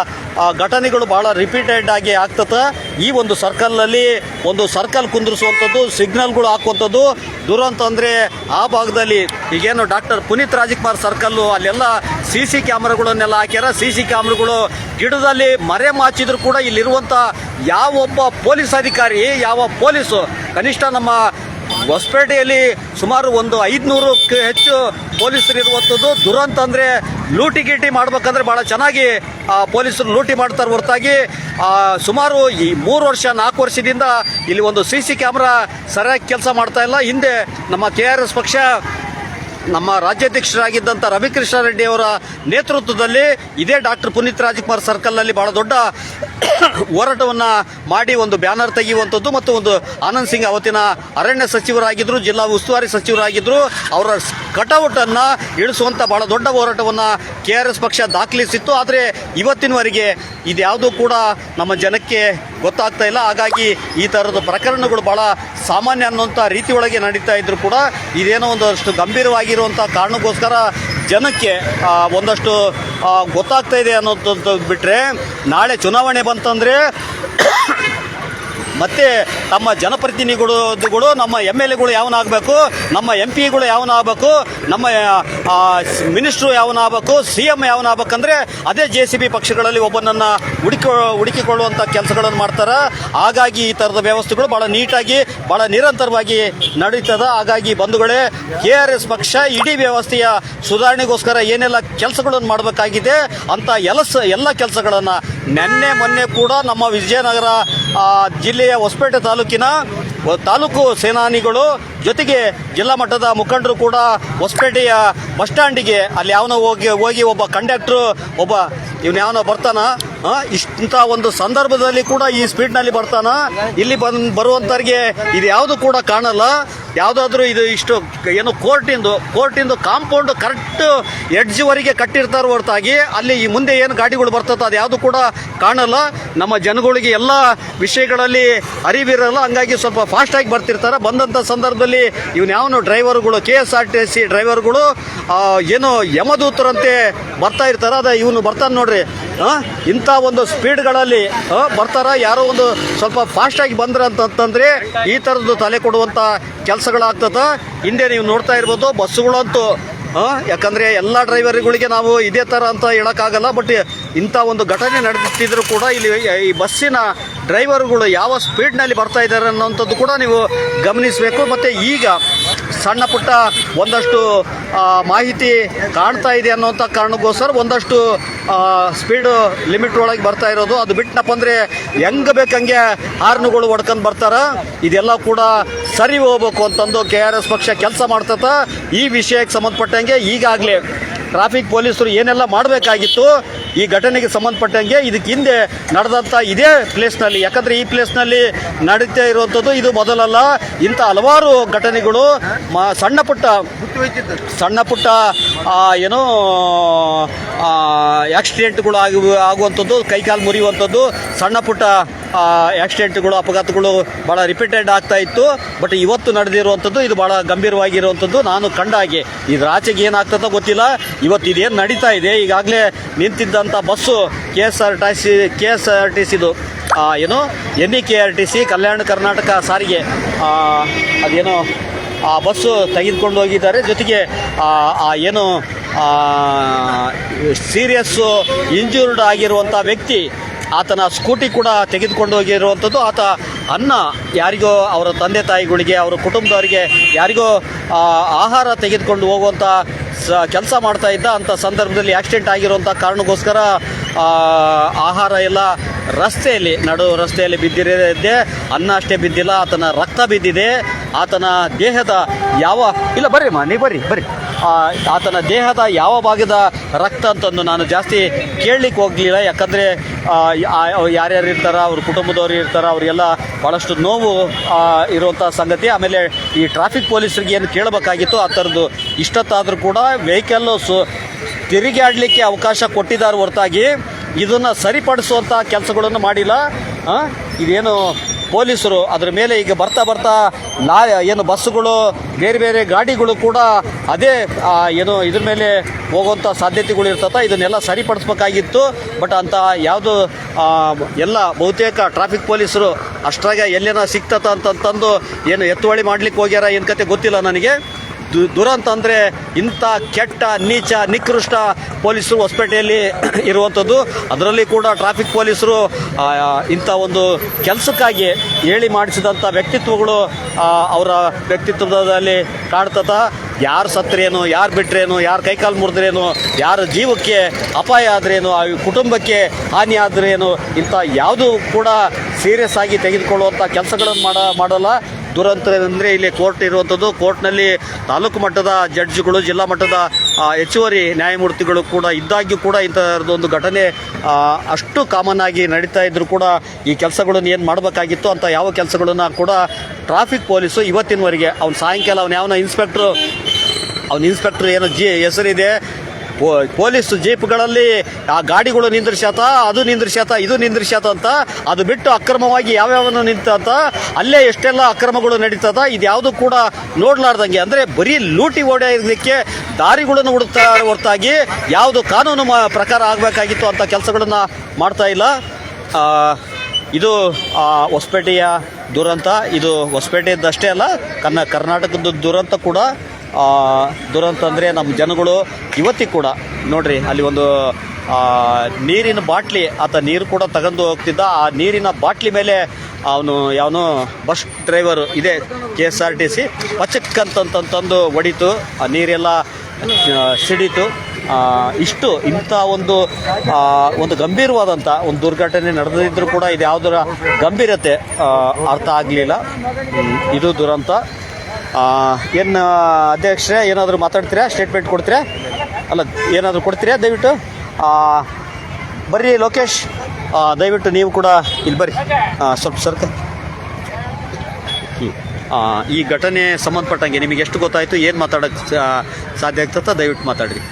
ಘಟನೆಗಳು ಭಾಳ ರಿಪೀಟೆಡ್ ಆಗಿ ಆಗ್ತದೆ. ಈ ಒಂದು ಸರ್ಕಲ್ನಲ್ಲಿ ಒಂದು ಸರ್ಕಲ್ ಕುಂದಿರಿಸುವಂಥದ್ದು, ಸಿಗ್ನಲ್ಗಳು ಹಾಕುವಂಥದ್ದು ದುರಂತ ಅಂದರೆ ಆ ಭಾಗದಲ್ಲಿ ಈಗೇನು ಡಾಕ್ಟರ್ ಪುನೀತ್ ರಾಜ್ಕುಮಾರ್ ಸರ್ಕಲ್ಲು ಅಲ್ಲೆಲ್ಲ CC ಕ್ಯಾಮ್ರಾಗಳನ್ನೆಲ್ಲ ಹಾಕ್ಯಾರ. CC ಕ್ಯಾಮ್ರಾಗಳು ಗಿಡದಲ್ಲಿ ಮರೆ ಮಾಚಿದ್ರು ಕೂಡ ಇಲ್ಲಿರುವಂಥ ಯಾವೊಬ್ಬ ಪೊಲೀಸ್ ಅಧಿಕಾರಿ, ಯಾವ ಪೊಲೀಸು, ಕನಿಷ್ಠ ನಮ್ಮ ಹೊಸಪೇಟೆಯಲ್ಲಿ ಸುಮಾರು ಒಂದು 500ಕ್ಕೂ ಹೆಚ್ಚು ಪೊಲೀಸರು ಇರುವಂಥದ್ದು. ದುರಂತ ಅಂದರೆ ಲೂಟಿ ಮಾಡ್ಬೇಕಂದ್ರೆ ಭಾಳ ಚೆನ್ನಾಗಿ ಪೊಲೀಸರು ಲೂಟಿ ಮಾಡ್ತಾರೆ ಹೊರತಾಗಿ ಸುಮಾರು ಈ 3 ವರ್ಷ 4 ವರ್ಷದಿಂದ ಇಲ್ಲಿ ಒಂದು CC ಕ್ಯಾಮ್ರಾ ಸರಿಯಾಗಿ ಕೆಲಸ ಮಾಡ್ತಾ ಇಲ್ಲ. ಹಿಂದೆ ನಮ್ಮ KRS ಪಕ್ಷ ನಮ್ಮ ರಾಜ್ಯಾಧ್ಯಕ್ಷರಾಗಿದ್ದಂಥ ರವಿಕೃಷ್ಣ ರೆಡ್ಡಿ ಅವರ ನೇತೃತ್ವದಲ್ಲಿ ಇದೇ ಡಾಕ್ಟರ್ ಪುನೀತ್ ರಾಜ್ಕುಮಾರ್ ಸರ್ಕಲ್ನಲ್ಲಿ ಬಹಳ ದೊಡ್ಡ ಹೋರಾಟವನ್ನು ಮಾಡಿ ಒಂದು ಬ್ಯಾನರ್ ತೆಗೆಯುವಂಥದ್ದು ಮತ್ತು ಒಂದು ಆನಂದ್ ಸಿಂಗ್ ಅವತ್ತಿನ ಅರಣ್ಯ ಸಚಿವರಾಗಿದ್ದರು, ಜಿಲ್ಲಾ ಉಸ್ತುವಾರಿ ಸಚಿವರಾಗಿದ್ದರು, ಅವರ ಕಟೌಟನ್ನು ಇಳಿಸುವಂಥ ಬಹಳ ದೊಡ್ಡ ಹೋರಾಟವನ್ನು KRS ಪಕ್ಷ ದಾಖಲಿಸಿತ್ತು. ಆದರೆ ಇವತ್ತಿನವರೆಗೆ ಇದ್ಯಾವುದೂ ಕೂಡ ನಮ್ಮ ಜನಕ್ಕೆ ಗೊತ್ತಾಗ್ತಾ ಇಲ್ಲ. ಹಾಗಾಗಿ ಈ ಥರದ ಪ್ರಕರಣಗಳು ಭಾಳ ಸಾಮಾನ್ಯ ಅನ್ನುವಂಥ ರೀತಿ ಒಳಗೆ ನಡೀತಾ ಇದ್ರು ಕೂಡ ಇದೇನೋ ಒಂದಷ್ಟು ಗಂಭೀರವಾಗಿರುವಂಥ ಕಾರಣಕ್ಕೋಸ್ಕರ ಜನಕ್ಕೆ ಒಂದಷ್ಟು ಗೊತ್ತಾಗ್ತಾ ಇದೆ ಅನ್ನೋದು ಬಿಟ್ಟರೆ, ನಾಳೆ ಚುನಾವಣೆ ಬಂತಂದರೆ ಮತ್ತು ತಮ್ಮ ಜನಪ್ರತಿನಿಧಿಗಳು ನಮ್ಮ MLAಗಳು ಯಾವನಾಗಬೇಕು, ನಮ್ಮ MP ಗಳು ಯಾವನಾಗಬೇಕು, ನಮ್ಮ ಮಿನಿಸ್ಟ್ರು ಯಾವನಾಗಬೇಕು, CM ಯಾವನಾಗಬೇಕಂದ್ರೆ ಅದೇ JCB ಪಕ್ಷಗಳಲ್ಲಿ ಒಬ್ಬನನ್ನು ಹುಡುಕಿಕೊಳ್ಳುವಂಥ ಕೆಲಸಗಳನ್ನು ಮಾಡ್ತಾರೆ. ಹಾಗಾಗಿ ಈ ಥರದ ವ್ಯವಸ್ಥೆಗಳು ಭಾಳ ನೀಟಾಗಿ ಭಾಳ ನಿರಂತರವಾಗಿ ನಡೀತದೆ. ಹಾಗಾಗಿ ಬಂಧುಗಳೇ, KRS ಪಕ್ಷ ಇಡೀ ವ್ಯವಸ್ಥೆಯ ಸುಧಾರಣೆಗೋಸ್ಕರ ಏನೆಲ್ಲ ಕೆಲಸಗಳನ್ನು ಮಾಡಬೇಕಾಗಿದೆ ಅಂತ ಎಲ್ಲ ಕೆಲಸಗಳನ್ನು ಮೊನ್ನೆ ಕೂಡ ನಮ್ಮ ವಿಜಯನಗರ ಜಿಲ್ಲೆಯ ಹೊಸಪೇಟೆ ತಾಲೂಕಿನ ತಾಲೂಕು ಸೇನಾನಿಗಳು ಜೊತೆಗೆ ಜಿಲ್ಲಾ ಮಟ್ಟದ ಮುಖಂಡರು ಕೂಡ ಹೊಸಪೇಟೆಯ ಬಸ್ ಸ್ಟ್ಯಾಂಡಿಗೆ ಅಲ್ಲಿ ಯಾವನೋ ಹೋಗಿ ಒಬ್ಬ ಕಂಡಕ್ಟ್ರು ಒಬ್ಬ ಯಾವನೋ ಬರ್ತಾನ, ಇಂಥ ಒಂದು ಸಂದರ್ಭದಲ್ಲಿ ಕೂಡ ಈ ಸ್ಪೀಡ್ನಲ್ಲಿ ಬರ್ತಾನ. ಇಲ್ಲಿ ಬರುವಂಥವ್ರಿಗೆ ಇದು ಯಾವುದು ಕೂಡ ಕಾಣಲ್ಲ. ಯಾವುದಾದ್ರೂ ಇದು ಇಷ್ಟು ಏನು ಕೋರ್ಟಿಂದು ಕಾಂಪೌಂಡ್ ಕರೆಕ್ಟ್ ಎಡ್ಜ್ವರೆಗೆ ಕಟ್ಟಿರ್ತಾರೆ ಹೊರತಾಗಿ ಅಲ್ಲಿ ಈ ಮುಂದೆ ಏನು ಗಾಡಿಗಳು ಬರ್ತದೆ ಅದು ಯಾವುದು ಕೂಡ ಕಾಣಲ್ಲ. ನಮ್ಮ ಜನಗಳಿಗೆ ಎಲ್ಲ ವಿಷಯಗಳಲ್ಲಿ ಅರಿವಿರಲ್ಲ. ಹಂಗಾಗಿ ಸ್ವಲ್ಪ ಫಾಸ್ಟಾಗಿ ಬರ್ತಿರ್ತಾರೆ. ಬಂದಂಥ ಸಂದರ್ಭದಲ್ಲಿ ಯಾವನು ಡ್ರೈವರ್ಗಳು KSRTC ಡ್ರೈವರ್ಗಳು ಏನೋ ಯಮದೂತರಂತೆ ಬರ್ತಾ ಇರ್ತಾರೆ. ಅದು ಇವನು ಬರ್ತಾನೆ ನೋಡ್ರಿ, ಇಂಥ ಒಂದು ಸ್ಪೀಡ್ಗಳಲ್ಲಿ ಬರ್ತಾರ. ಯಾರೋ ಒಂದು ಸ್ವಲ್ಪ ಫಾಸ್ಟಾಗಿ ಬಂದ್ರೆ ಅಂತಂದರೆ ಈ ಥರದ್ದು ತಲೆ ಕೊಡುವಂಥ ಕೆಲಸಗಳಾಗ್ತದೆ. ಹಿಂದೆ ನೀವು ನೋಡ್ತಾ ಇರ್ಬೋದು ಬಸ್ಸುಗಳಂತೂ ಯಾಕಂದರೆ ಎಲ್ಲ ಡ್ರೈವರ್ಗಳಿಗೆ ನಾವು ಇದೇ ಥರ ಅಂತ ಹೇಳೋಕ್ಕಾಗಲ್ಲ. ಬಟ್ ಇಂಥ ಒಂದು ಘಟನೆ ನಡೆದಿದ್ದರೂ ಕೂಡ ಇಲ್ಲಿ ಈ ಬಸ್ಸಿನ ಡ್ರೈವರ್ಗಳು ಯಾವ ಸ್ಪೀಡ್ನಲ್ಲಿ ಬರ್ತಾ ಇದ್ದಾರೆ ಅನ್ನೋಂಥದ್ದು ಕೂಡ ನೀವು ಗಮನಿಸಬೇಕು. ಮತ್ತು ಈಗ ಸಣ್ಣ ಪುಟ್ಟ ಒಂದಷ್ಟು ಮಾಹಿತಿ ಕಾಣ್ತಾ ಇದೆ ಅನ್ನೋಂಥ ಕಾರಣಕ್ಕೋಸ್ಕರ ಒಂದಷ್ಟು ಸ್ಪೀಡು ಲಿಮಿಟ್ ಒಳಗೆ ಬರ್ತಾ ಇರೋದು. ಅದು ಬಿಟ್ಟನಪ್ಪ ಅಂದರೆ ಹೆಂಗೆ ಬೇಕಂಗೆ ಹಾರ್ನುಗಳು ಹೊಡ್ಕೊಂಡು ಬರ್ತಾರೆ. ಇದೆಲ್ಲ ಕೂಡ ಸರಿ ಹೋಗ್ಬೇಕು ಅಂತಂದು KRS ಪಕ್ಷ ಕೆಲಸ ಮಾಡ್ತದ. ಈ ವಿಷಯಕ್ಕೆ ಸಂಬಂಧಪಟ್ಟಂಗೆ ಈಗಾಗಲೇ ಟ್ರಾಫಿಕ್ ಪೊಲೀಸರು ಏನೆಲ್ಲ ಮಾಡಬೇಕಾಗಿತ್ತು ಈ ಘಟನೆಗೆ ಸಂಬಂಧಪಟ್ಟಂಗೆ ಇದಕ್ಕೆ ಹಿಂದೆ ನಡೆದಂಥ ಇದೇ ಪ್ಲೇಸ್ನಲ್ಲಿ, ಯಾಕಂದರೆ ಈ ಪ್ಲೇಸ್ನಲ್ಲಿ ನಡೀತಾ ಇರುವಂಥದ್ದು ಇದು ಮೊದಲಲ್ಲ. ಇಂಥ ಹಲವಾರು ಘಟನೆಗಳು ಸಣ್ಣ ಪುಟ್ಟ ಏನೋ ಆಕ್ಸಿಡೆಂಟ್ಗಳು ಆಗುವಂಥದ್ದು, ಕೈಕಾಲು ಮುರಿಯುವಂಥದ್ದು, ಸಣ್ಣ ಪುಟ್ಟ ಆಕ್ಸಿಡೆಂಟ್ಗಳು ಅಪಘಾತಗಳು ಭಾಳ ರಿಪೀಟೆಡ್ ಆಗ್ತಾ ಇತ್ತು. ಬಟ್ ಇವತ್ತು ನಡೆದಿರುವಂಥದ್ದು ಇದು ಭಾಳ ಗಂಭೀರವಾಗಿರುವಂಥದ್ದು. ನಾನು ಕಂಡ ಹಾಗೆ ಇದ್ರ ಆಚೆಗೆ ಏನಾಗ್ತದೋ ಗೊತ್ತಿಲ್ಲ. ಇವತ್ತು ಇದೇನು ನಡೀತಾ ಇದೆ, ಈಗಾಗಲೇ ನಿಂತಿದ್ದಂಥ ಬಸ್ಸು KSRTCದು ಏನು NEKRTC ಕಲ್ಯಾಣ ಕರ್ನಾಟಕ ಸಾರಿಗೆ ಅದೇನೋ ಆ ಬಸ್ಸು ತೆಗೆದುಕೊಂಡು ಹೋಗಿದ್ದಾರೆ. ಜೊತೆಗೆ ಏನು ಸೀರಿಯಸ್ಸು ಇಂಜೂರ್ಡ್ ಆಗಿರುವಂಥ ವ್ಯಕ್ತಿ ಆತನ ಸ್ಕೂಟಿ ಕೂಡ ತೆಗೆದುಕೊಂಡು ಹೋಗಿರುವಂಥದ್ದು. ಆತ ಅನ್ನ ಯಾರಿಗೋ ಅವರ ತಂದೆ ತಾಯಿಗಳಿಗೆ ಅವರ ಕುಟುಂಬದವರಿಗೆ ಯಾರಿಗೋ ಆಹಾರ ತೆಗೆದುಕೊಂಡು ಹೋಗುವಂಥ ಕೆಲಸ ಮಾಡ್ತಾ ಇದ್ದ. ಅಂಥ ಸಂದರ್ಭದಲ್ಲಿ ಆಕ್ಸಿಡೆಂಟ್ ಆಗಿರುವಂಥ ಕಾರಣಕ್ಕೋಸ್ಕರ ಆಹಾರ ಎಲ್ಲ ನಡು ರಸ್ತೆಯಲ್ಲಿ ಬಿದ್ದಿರದೆ, ಅನ್ನ ಅಷ್ಟೇ ಬಿದ್ದಿಲ್ಲ, ಆತನ ರಕ್ತ ಬಿದ್ದಿದೆ. ಆತನ ದೇಹದ ಆತನ ದೇಹದ ಯಾವ ಭಾಗದ ರಕ್ತ ಅಂತಂದು ನಾನು ಜಾಸ್ತಿ ಕೇಳಲಿಕ್ಕೆ ಹೋಗಲಿಲ್ಲ. ಯಾಕಂದರೆ ಯಾರ್ಯಾರು ಇರ್ತಾರ, ಅವ್ರ ಕುಟುಂಬದವ್ರು ಇರ್ತಾರೆ, ಅವರಿಗೆಲ್ಲ ಭಾಳಷ್ಟು ನೋವು ಇರುವಂಥ ಸಂಗತಿ. ಆಮೇಲೆ ಈ ಟ್ರಾಫಿಕ್ ಪೊಲೀಸರಿಗೆ ಏನು ಕೇಳಬೇಕಾಗಿತ್ತು ಆ ಥರದ್ದು ಇಷ್ಟೊತ್ತಾದರೂ ಕೂಡ ವೆಹಿಕಲ್ಲು ತಿರುಗಾಡಲಿಕ್ಕೆ ಅವಕಾಶ ಕೊಟ್ಟಿದ್ದಾರೆ ಹೊರತಾಗಿ ಇದನ್ನು ಸರಿಪಡಿಸುವಂಥ ಕೆಲಸಗಳನ್ನು ಮಾಡಿಲ್ಲ. ಇದೇನು ಪೊಲೀಸರು ಅದರ ಮೇಲೆ ಈಗ ಬರ್ತಾ ಏನು ಬಸ್ಸುಗಳು ಬೇರೆ ಗಾಡಿಗಳು ಕೂಡ ಅದೇ ಏನು ಇದ್ರ ಮೇಲೆ ಹೋಗುವಂಥ ಸಾಧ್ಯತೆಗಳು ಇರ್ತದೆ. ಇದನ್ನೆಲ್ಲ ಸರಿಪಡಿಸ್ಬೇಕಾಗಿತ್ತು. ಬಟ್ ಅಂತ ಯಾವುದು ಎಲ್ಲ ಬಹುತೇಕ ಟ್ರಾಫಿಕ್ ಪೊಲೀಸರು ಅಷ್ಟ್ರಾಗ ಎಲ್ಲೇನೋ ಸಿಗ್ತದ ಅಂತಂದು ಏನು ಎತ್ತುವಳಿ ಮಾಡ್ಲಿಕ್ಕೆ ಹೋಗ್ಯಾರ ಏನು ಕತೆ ಗೊತ್ತಿಲ್ಲ ನನಗೆ. ದುರಂತ ಅಂದರೆ ಇಂಥ ಕೆಟ್ಟ ನೀಚ ನಿಕೃಷ್ಟ ಪೊಲೀಸರು ಹೊಸಪೇಟೆಯಲ್ಲಿ ಇರುವಂಥದ್ದು. ಅದರಲ್ಲಿ ಕೂಡ ಟ್ರಾಫಿಕ್ ಪೊಲೀಸರು ಇಂಥ ಒಂದು ಕೆಲಸಕ್ಕಾಗಿ ಹೇಳಿ ಮಾಡಿಸಿದಂಥ ವ್ಯಕ್ತಿತ್ವಗಳು ಅವರ ವ್ಯಕ್ತಿತ್ವದಲ್ಲಿ ಕಾಣ್ತದ. ಯಾರು ಸತ್ರೇನು, ಯಾರು ಬಿಟ್ರೇನು, ಯಾರು ಕೈಕಾಲು ಮುರಿದ್ರೇನು, ಯಾರ ಜೀವಕ್ಕೆ ಅಪಾಯ ಆದ್ರೇನು, ಆ ಕುಟುಂಬಕ್ಕೆ ಹಾನಿ ಆದ್ರೇನು, ಇಂಥ ಯಾವುದೂ ಕೂಡ ಸೀರಿಯಸ್ ಆಗಿ ತೆಗೆದುಕೊಳ್ಳುವಂಥ ಕೆಲಸಗಳನ್ನು ಮಾಡಲ್ಲ. ದುರಂತ ಅಂದರೆ ಇಲ್ಲಿ ಕೋರ್ಟ್ ಇರುವಂಥದ್ದು. ಕೋರ್ಟ್ನಲ್ಲಿ ತಾಲೂಕು ಮಟ್ಟದ ಜಡ್ಜ್ಗಳು, ಜಿಲ್ಲಾ ಮಟ್ಟದ ಹೆಚ್ಚುವರಿ ನ್ಯಾಯಮೂರ್ತಿಗಳು ಕೂಡ ಇದ್ದಾಗ್ಯೂ ಕೂಡ ಇಂಥದ್ದೊಂದು ಘಟನೆ ಅಷ್ಟು ಕಾಮನ್ ಆಗಿ ನಡೀತಾ ಇದ್ದರೂ ಕೂಡ ಈ ಕೆಲಸಗಳನ್ನು ಏನು ಮಾಡಬೇಕಾಗಿತ್ತು ಅಂತ ಯಾವ ಕೆಲಸಗಳನ್ನು ಕೂಡ ಟ್ರಾಫಿಕ್ ಪೊಲೀಸು ಇವತ್ತಿನವರೆಗೆ ಅವ್ನು ಸಾಯಂಕಾಲ ಅವನ ಇನ್ಸ್ಪೆಕ್ಟ್ರ್ ಏನೋ ಹೆಸರಿದೆ, ಪೊಲೀಸ್ ಜೀಪ್ಗಳಲ್ಲಿ ಆ ಗಾಡಿಗಳು ನಿಂದ್ರಿಸ್ಯಾತ, ಅದು ನಿಂದ್ರಿಸ್ಯಾತ, ಇದು ನಿಂದ್ರಿಸ್ಯಾತ ಅಂತ, ಅದು ಬಿಟ್ಟು ಅಕ್ರಮವಾಗಿ ಯಾವ್ಯಾವನು ನಿಂತ ಅಲ್ಲೇ ಎಷ್ಟೆಲ್ಲ ಅಕ್ರಮಗಳು ನಡೀತದ, ಇದ್ಯಾವುದು ಕೂಡ ನೋಡ್ಲಾರ್ದಂಗೆ ಅಂದರೆ ಬರೀ ಲೂಟಿ ಹೊಡೆಯೋದಕ್ಕೆ ದಾರಿಗಳನ್ನು ಹುಡುಕ್ತಾ ಹೊರತಾಗಿ ಯಾವುದು ಕಾನೂನು ಪ್ರಕಾರ ಆಗಬೇಕಾಗಿತ್ತು ಅಂತ ಕೆಲಸಗಳನ್ನು ಮಾಡ್ತಾ ಇಲ್ಲ. ಇದು ಹೊಸಪೇಟೆಯ ದುರಂತ. ಇದು ಹೊಸಪೇಟೆಯದ್ದಷ್ಟೇ ಅಲ್ಲ, ಕರ್ನಾಟಕದ ದುರಂತ ಕೂಡ. ದುರಂತ ಅಂದರೆ ನಮ್ಮ ಜನಗಳು ಇವತ್ತಿಗೆ ಕೂಡ ನೋಡ್ರಿ, ಅಲ್ಲಿ ಒಂದು ನೀರಿನ ಬಾಟ್ಲಿ, ಆತ ನೀರು ಕೂಡ ತಗೊಂಡು ಹೋಗ್ತಿದ್ದ, ಆ ನೀರಿನ ಬಾಟ್ಲಿ ಮೇಲೆ ಅವನು ಯಾವನು ಬಸ್ ಡ್ರೈವರು ಇದೆ KSRTC ಪಚಕ್ಕಂತಂದು ಹೊಡಿತು, ಆ ನೀರೆಲ್ಲ ಸಿಡೀತು. ಇಂಥ ಒಂದು ಗಂಭೀರವಾದಂಥ ಒಂದು ದುರ್ಘಟನೆ ನಡೆದಿದ್ದರೂ ಕೂಡ ಇದು ಯಾವುದರ ಗಂಭೀರತೆ ಅರ್ಥ ಆಗಲಿಲ್ಲ. ಇದು ದುರಂತ. ಏನು ಅಧ್ಯಕ್ಷರೇ, ಏನಾದರೂ ಮಾತಾಡ್ತೀರಾ, ಸ್ಟೇಟ್ಮೆಂಟ್ ಕೊಡ್ತೀರಾ? ಅಲ್ಲ, ಏನಾದರೂ ಕೊಡ್ತೀರಾ ದಯವಿಟ್ಟು? ಬರ್ರಿ ಲೋಕೇಶ್, ದಯವಿಟ್ಟು ನೀವು ಕೂಡ ಇಲ್ಲಿ ಬರ್ರಿ, ಸ್ವಲ್ಪ ಸರ್ಕ. ಈ ಘಟನೆ ಸಂಬಂಧಪಟ್ಟಂಗೆ ನಿಮಗೆ ಎಷ್ಟು ಗೊತ್ತಾಯಿತು, ಏನು ಮಾತಾಡೋಕ್ಕೆ ಸಾಧ್ಯ ಆಗ್ತದ, ದಯವಿಟ್ಟು ಮಾತಾಡ್ರಿ.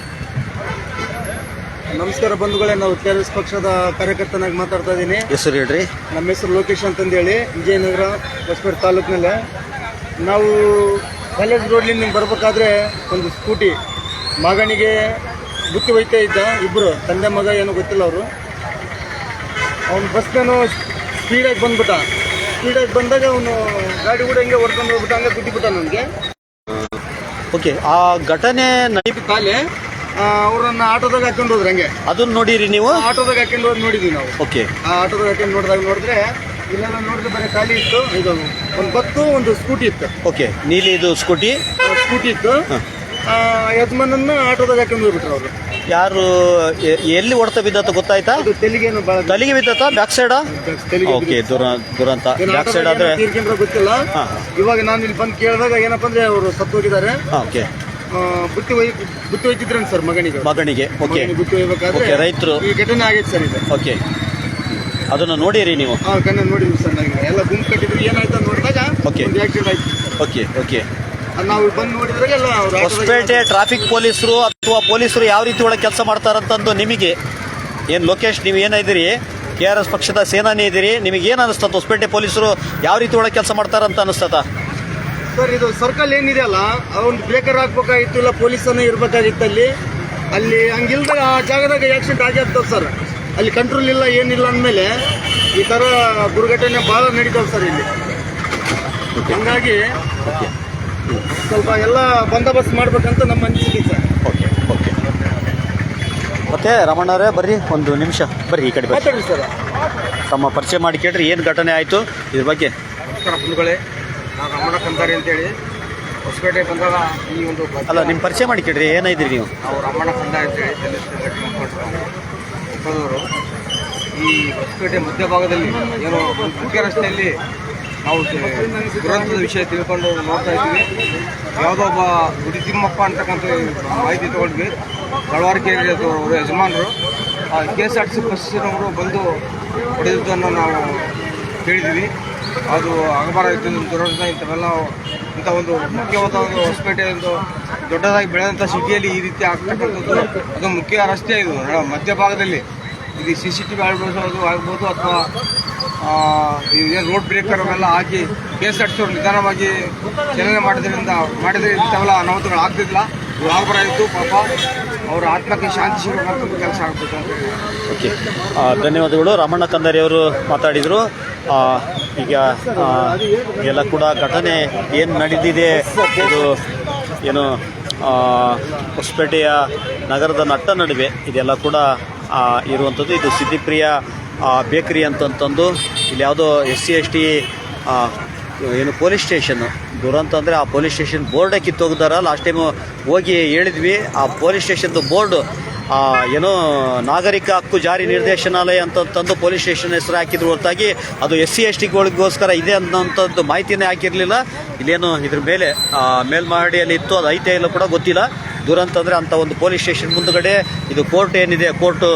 ನಮಸ್ಕಾರ ಬಂಧುಗಳೇ, ನಾವು TRS ಪಕ್ಷದ ಕಾರ್ಯಕರ್ತನಾಗಿ ಮಾತಾಡ್ತಾ ಇದ್ದೀನಿ. ಹೆಸರು ಹೇಳ್ರಿ. ನಮ್ಮ ಹೆಸರು ಲೋಕೇಶ್ ಅಂತಂದೇಳಿ, ವಿಜಯನಗರ ಹೊಸಪೇಟೆ ತಾಲೂಕಿನಲ್ಲೇ. ನಾವು ಕಾಲೇಜ್ ರೋಡ್ಲಿಂದ ಬರಬೇಕಾದ್ರೆ ಒಂದು ಸ್ಕೂಟಿ ಮಗನಿಗೆ ಬುತ್ತಿ ಒಯ್ತಾ ಇದ್ದ, ಇಬ್ಬರು ತಂದೆ ಮಗ ಏನೋ ಗೊತ್ತಿಲ್ಲ ಅವರು. ಅವನು ಬಸ್ನೂ ಸ್ಪೀಡಾಗಿ ಬಂದ್ಬಿಟ್ಟ. ಸ್ಪೀಡಾಗಿ ಬಂದಾಗ ಅವನು ಗಾಡಿ ಕೂಡ ಹಿಂಗೆ ಹೊಡ್ಕೊಂಡು ಹೋಗ್ಬಿಟ್ಟು ಹಂಗೆ ಗುದ್ದಿಬಿಟ್ಟ ನನಗೆ. ಓಕೆ, ಆ ಘಟನೆ ನಡೀತು ಕಾಲೇ. ಅವ್ರನ್ನ ಆಟೋದಾಗ ಹಾಕೊಂಡು ಹೋದ್ರೆ ಹಂಗೆ. ಅದನ್ನ ನೋಡಿರಿ ನೀವು? ಆಟೋದಾಗ ಹಾಕೊಂಡು ಹೋಗಿ ನೋಡಿದ್ವಿ ನಾವು. ಓಕೆ, ಆ ಆಟೋದಾಗ ಹಾಕೊಂಡು ನೋಡಿದ್ರೆ ಇಲ್ಲೆಲ್ಲ ನೋಡಿದ್ರೆ ಬರೀ ಖಾಲಿ ಇತ್ತು. ಇದು ಒಂದು ಬಸ್ಸು, ಒಂದು ಸ್ಕೂಟಿ ಇತ್ತು. ಓಕೆ, ನೀಲಿ ಇದು ಸ್ಕೂಟಿ ಇತ್ತು. ಯಜಮಾನನ್ನ ಆಟೋದಾಗ ಹಾಕೊಂಡು ಹೋಗ್ಬಿಟ್ರು ಅವರು. ಯಾರು ಎಲ್ಲಿ ಹೊಡೆತ ಬಿದ್ದತ್ತ ಗೊತ್ತಾಯ್ತಾ? ಅದು ತೆಲಿಗೇನು ತಲೆಗೆ ಬಿದ್ದತ್ತ? Back side? ಓಕೆ, ದುರಂತ ಬ್ಯಾಕ್ ಸೈಡ್ ಆದ್ರೆ ಗೊತ್ತಿಲ್ಲ. ಇವಾಗ ನಾನು ಇಲ್ಲಿ ಬಂದು ಕೇಳಿದಾಗ ಏನಪ್ಪ ಅಂದ್ರೆ ಅವರು ಸತ್ತು ಹೋಗಿದ್ದಾರೆ. ಓಕೆ, ಬುತ್ತಿ ಒಯ್ತಿದ್ರೇನು ಸರ್ ಮಗನಿಗೆ? ಓಕೆ, ಬುತ್ತಿ ಒಯ್ಬೇಕಾದ್ರೆ ರೈತರು ಈ ಘಟನೆ ಆಗೈತೆ ಸರ್ ಇದು. ಓಕೆ, ಅದನ್ನು ನೋಡಿರಿ ನೀವು? ಕಣ್ಣ ನೋಡಿದ್ವಿ ಸರ್. ನನಗೆ ಎಲ್ಲ ಗುಂಪು ಕಟ್ಟಿದ್ರು, ಏನಾಯ್ತು ನೋಡಿದಾಗ ಒಂದು ಆಕ್ಸಿಡೆಂಟ್ ಆಯ್ತು. ಓಕೆ, ನಾವು ಬಂದು ನೋಡಿದಾಗ ಎಲ್ಲ ಹೊಸಪೇಟೆ ಟ್ರಾಫಿಕ್ ಪೊಲೀಸರು ಅಥವಾ ಪೊಲೀಸರು ಯಾವ ರೀತಿ ಒಳಗೆ ಕೆಲಸ ಮಾಡ್ತಾರಂತಂದು ನಿಮಗೆ ಏನು ಲೋಕೇಶ್, ನೀವು ಏನಿದ್ದೀರಿ, TRS ಪಕ್ಷದ ಸೇನಾನಿ ಇದ್ದೀರಿ, ನಿಮಗೆ ಏನು ಅನಿಸ್ತದ? ಹೊಸಪೇಟೆ ಪೊಲೀಸರು ಯಾವ ರೀತಿ ಒಳಗೆ ಕೆಲಸ ಮಾಡ್ತಾರಂತ ಅನಿಸ್ತದ ಸರ್? ಇದು ಸರ್ಕಲ್ ಏನಿದೆ ಅಲ್ಲ, ಒಂದು ಬ್ರೇಕರ್ ಹಾಕ್ಬೇಕಾಗಿತ್ತು, ಇಲ್ಲ ಪೊಲೀಸನ್ನು ಇರ್ಬೇಕಾಗಿತ್ತು ಅಲ್ಲಿ ಹಂಗಿಲ್ದಾಗ ಆ ಜಾಗದಾಗ ಆಕ್ಸಿಡೆಂಟ್ ಆಗಿರ್ತದೆ ಸರ್. ಅಲ್ಲಿ ಕಂಟ್ರೋಲ್ ಇಲ್ಲ, ಏನಿಲ್ಲ ಅಂದಮೇಲೆ ಈ ಥರ ದುರ್ಘಟನೆ ಭಾಳ ನಡೀತಾವೆ ಸರ್ ಇಲ್ಲಿ. ಹಂಗಾಗಿ ಸ್ವಲ್ಪ ಎಲ್ಲ ಬಂದೋಬಸ್ತ್ ಮಾಡ್ಬೇಕಂತ ನಮ್ಮ ಅನಿಸಿಕೆ ಸರ್. ಓಕೆ, ಮತ್ತೆ ರಮಣ್ಣವರೇ ಬರ್ರಿ, ಒಂದು ನಿಮಿಷ ಬರ್ರಿ, ಈ ಕಡೆ ಮಾತಾಡಿ ಸರ್. ತಮ್ಮ ಪರಿಚಯ ಮಾಡಿ ಕೇಳ್ರಿ, ಏನು ಘಟನೆ ಆಯಿತು ಇದ್ರ ಬಗ್ಗೆ. ನಮಸ್ಕಾರ ಬಂಧುಗಳೇ, ನಾನು ರಮಣ ಕಂದಾರಿ ಅಂತೇಳಿ ಹೊಸಪೇಟೆ ಬಂದಾಗ ಈ ಒಂದು ಅಲ್ಲ, ನಿಮ್ಮ ಪರಿಚಯ ಮಾಡಿ ಕೇಳ್ರಿ, ಏನಾಯ್ದ್ರಿ ನೀವು? ನಾವು ರಮಣ ಕಂದಾರಿ ಅಂತೇಳಿ ಒಬ್ಬದವರು ಈ ಹೊಸಪೇಟೆ ಮಧ್ಯಭಾಗದಲ್ಲಿ ಏನೋ ಮುಖ್ಯ ರಸ್ತೆಯಲ್ಲಿ ನಾವು ದುರಂತದ ವಿಷಯ ತಿಳ್ಕೊಂಡು ನೋಡ್ತಾ ಇದ್ದೀವಿ. ಯಾವುದೋ ಒಬ್ಬ ಗುಡಿ ತಿಮ್ಮಪ್ಪ ಅಂತಕ್ಕಂಥ ಮಾಹಿತಿ ತೊಗೊಂಡ್ವಿ. ತಳವಾರಕೆರೆ ಅವರು ಯಜಮಾನರು KSRTC ಬಸ್ಸಿನವರು ಬಂದು ಹೊಡೆದಿದ್ದನ್ನು ನಾವು ಕೇಳಿದ್ದೀವಿ. ಅದು ಆಗಬಾರದಿತ್ತು ದುರಂತ. ಇಂಥ ಒಂದು ಮುಖ್ಯವಾದ ಒಂದು ಹೊಸಪೇಟೆ ಒಂದು ದೊಡ್ಡದಾಗಿ ಬೆಳೆದಂಥ ಸಿಟಿಯಲ್ಲಿ ಈ ರೀತಿ ಆಗ್ತಕ್ಕಂಥದ್ದು ಅದು ಮುಖ್ಯ ರಸ್ತೆ. ಇದು ಮಧ್ಯಭಾಗದಲ್ಲಿ ಇದು CCTV ಆಗ್ಬೋದು ಅಥವಾ ಇದೇನು ರೋಡ್ ಬ್ರೇಕರ್ ಅವೆಲ್ಲ ಹಾಕಿ KSRTC ಅವರು ನಿಧಾನವಾಗಿ ಚಲನೆ ಮಾಡಿದ್ರೆ ಇಂಥವೆಲ್ಲ ಅನಾಹುತಗಳು ಆಗ್ತಿಲ್ಲ. ಇದು ಆಗಬಾರದಿತ್ತು. ಪಾಪ ಅವರ ಆತ್ಮಕ್ಕೆ ಶಾಂತಿ ಸಿಗಬೇಕಂತ ಕೆಲಸ ಆಗಬೇಕು ಅಂತ. ಓಕೆ, ಧನ್ಯವಾದಗಳು. ರಮಣ್ಣ ಕಂದಾರಿ ಅವರು ಮಾತಾಡಿದರು. ಈಗ ಎಲ್ಲ ಕೂಡ ಘಟನೆ ಏನು ನಡೆದಿದೆ, ಇದು ಏನು ಹೊಸಪೇಟೆಯ ನಗರದ ನಟ್ಟ ನಡುವೆ ಇದೆಲ್ಲ ಕೂಡ ಇರುವಂಥದ್ದು. ಇದು ಸಿದ್ಧಿಪ್ರಿಯ ಬೇಕರಿ ಅಂತಂದು ಇಲ್ಲಿ ಯಾವುದೋ SC ST ಏನು ಪೊಲೀಸ್ ಸ್ಟೇಷನ್ನು ದುರಂತ ಅಂದರೆ ಆ ಪೊಲೀಸ್ ಸ್ಟೇಷನ್ ಬೋರ್ಡೇ ಕಿತ್ತೋಗಿದಾರ. ಲಾಸ್ಟ್ ಟೈಮು ಹೋಗಿ ಹೇಳಿದ್ವಿ, ಆ ಪೊಲೀಸ್ ಸ್ಟೇಷನ್ದು ಬೋರ್ಡು ಏನೋ ನಾಗರಿಕ ಹಕ್ಕು ಜಾರಿ ನಿರ್ದೇಶನಾಲಯ ಅಂತ ತಂದು ಪೊಲೀಸ್ ಸ್ಟೇಷನ್ ಹೆಸರು ಹಾಕಿದ್ರು ಹೊರತಾಗಿ ಅದು SC/STಗಳಿಗೋಸ್ಕರ ಇದೆ ಅನ್ನೋಂಥದ್ದು ಮಾಹಿತಿನೇ ಹಾಕಿರಲಿಲ್ಲ. ಇಲ್ಲೇನು ಇದ್ರ ಮೇಲೆ ಮೇಲ್ಮಹಡಿಯಲ್ಲಿ ಇತ್ತು, ಅದು ಐತೆ ಇಲ್ಲ ಕೂಡ ಗೊತ್ತಿಲ್ಲ. ದುರಂತ ಅಂದರೆ ಅಂಥ ಒಂದು ಪೊಲೀಸ್ ಸ್ಟೇಷನ್ ಮುಂದುಗಡೆ ಇದು ಕೋರ್ಟ್ ಏನಿದೆ, ಕೋರ್ಟು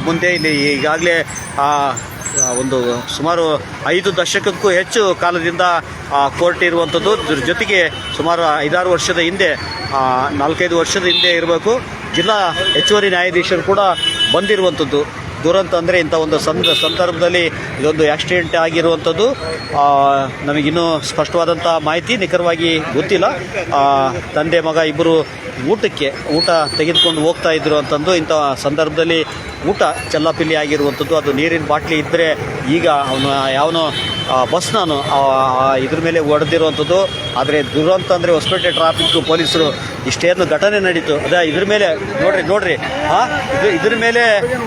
ಮುಂದೆ ಇಲ್ಲಿ ಈಗಾಗಲೇ ಒಂದು ಸುಮಾರು 5 ದಶಕಕ್ಕೂ ಹೆಚ್ಚು ಕಾಲದಿಂದ ಕೋರ್ಟ್ ಇರುವಂಥದ್ದು. ಇದ್ರ ಜೊತೆಗೆ ಸುಮಾರು 5-6 ವರ್ಷದ ಹಿಂದೆ 4-5 ವರ್ಷದ ಹಿಂದೆ ಇರಬೇಕು ಜಿಲ್ಲಾ ಹೆಚ್ಚುವರಿ ನ್ಯಾಯಾಧೀಶರು ಕೂಡ ಬಂದಿರುವಂಥದ್ದು. ದುರಂತ ಅಂದರೆ ಇಂಥ ಒಂದು ಸಂದರ್ಭದಲ್ಲಿ ಇದೊಂದು ಆಕ್ಸಿಡೆಂಟ್ ಆಗಿರುವಂಥದ್ದು. ನಮಗಿನ್ನೂ ಸ್ಪಷ್ಟವಾದಂಥ ಮಾಹಿತಿ ನಿಖರವಾಗಿ ಗೊತ್ತಿಲ್ಲ. ತಂದೆ ಮಗ ಇಬ್ಬರು ಊಟ ತೆಗೆದುಕೊಂಡು ಹೋಗ್ತಾ ಇದ್ರು ಅಂತಂದು ಇಂಥ ಸಂದರ್ಭದಲ್ಲಿ ಊಟ ಚೆಲ್ಲಾಪಿಲ್ಲಿ ಆಗಿರುವಂಥದ್ದು. ಅದು ನೀರಿನ ಬಾಟ್ಲಿ ಇದ್ದರೆ ಈಗ ಅವನು ಯಾವನೋ ಬಸ್ನಾನು ಇದ್ರ ಮೇಲೆ ಹೊಡೆದಿರುವಂಥದ್ದು. ಆದರೆ ದುರಂತ ಅಂದರೆ ಹೊಸಪೇಟೆ ಟ್ರಾಫಿಕ್ ಪೊಲೀಸರು ಇಷ್ಟೇನು ಘಟನೆ ನಡೀತು, ಅದೇ ಇದ್ರ ಮೇಲೆ ನೋಡ್ರಿ ಇದ್ರ ಮೇಲೆ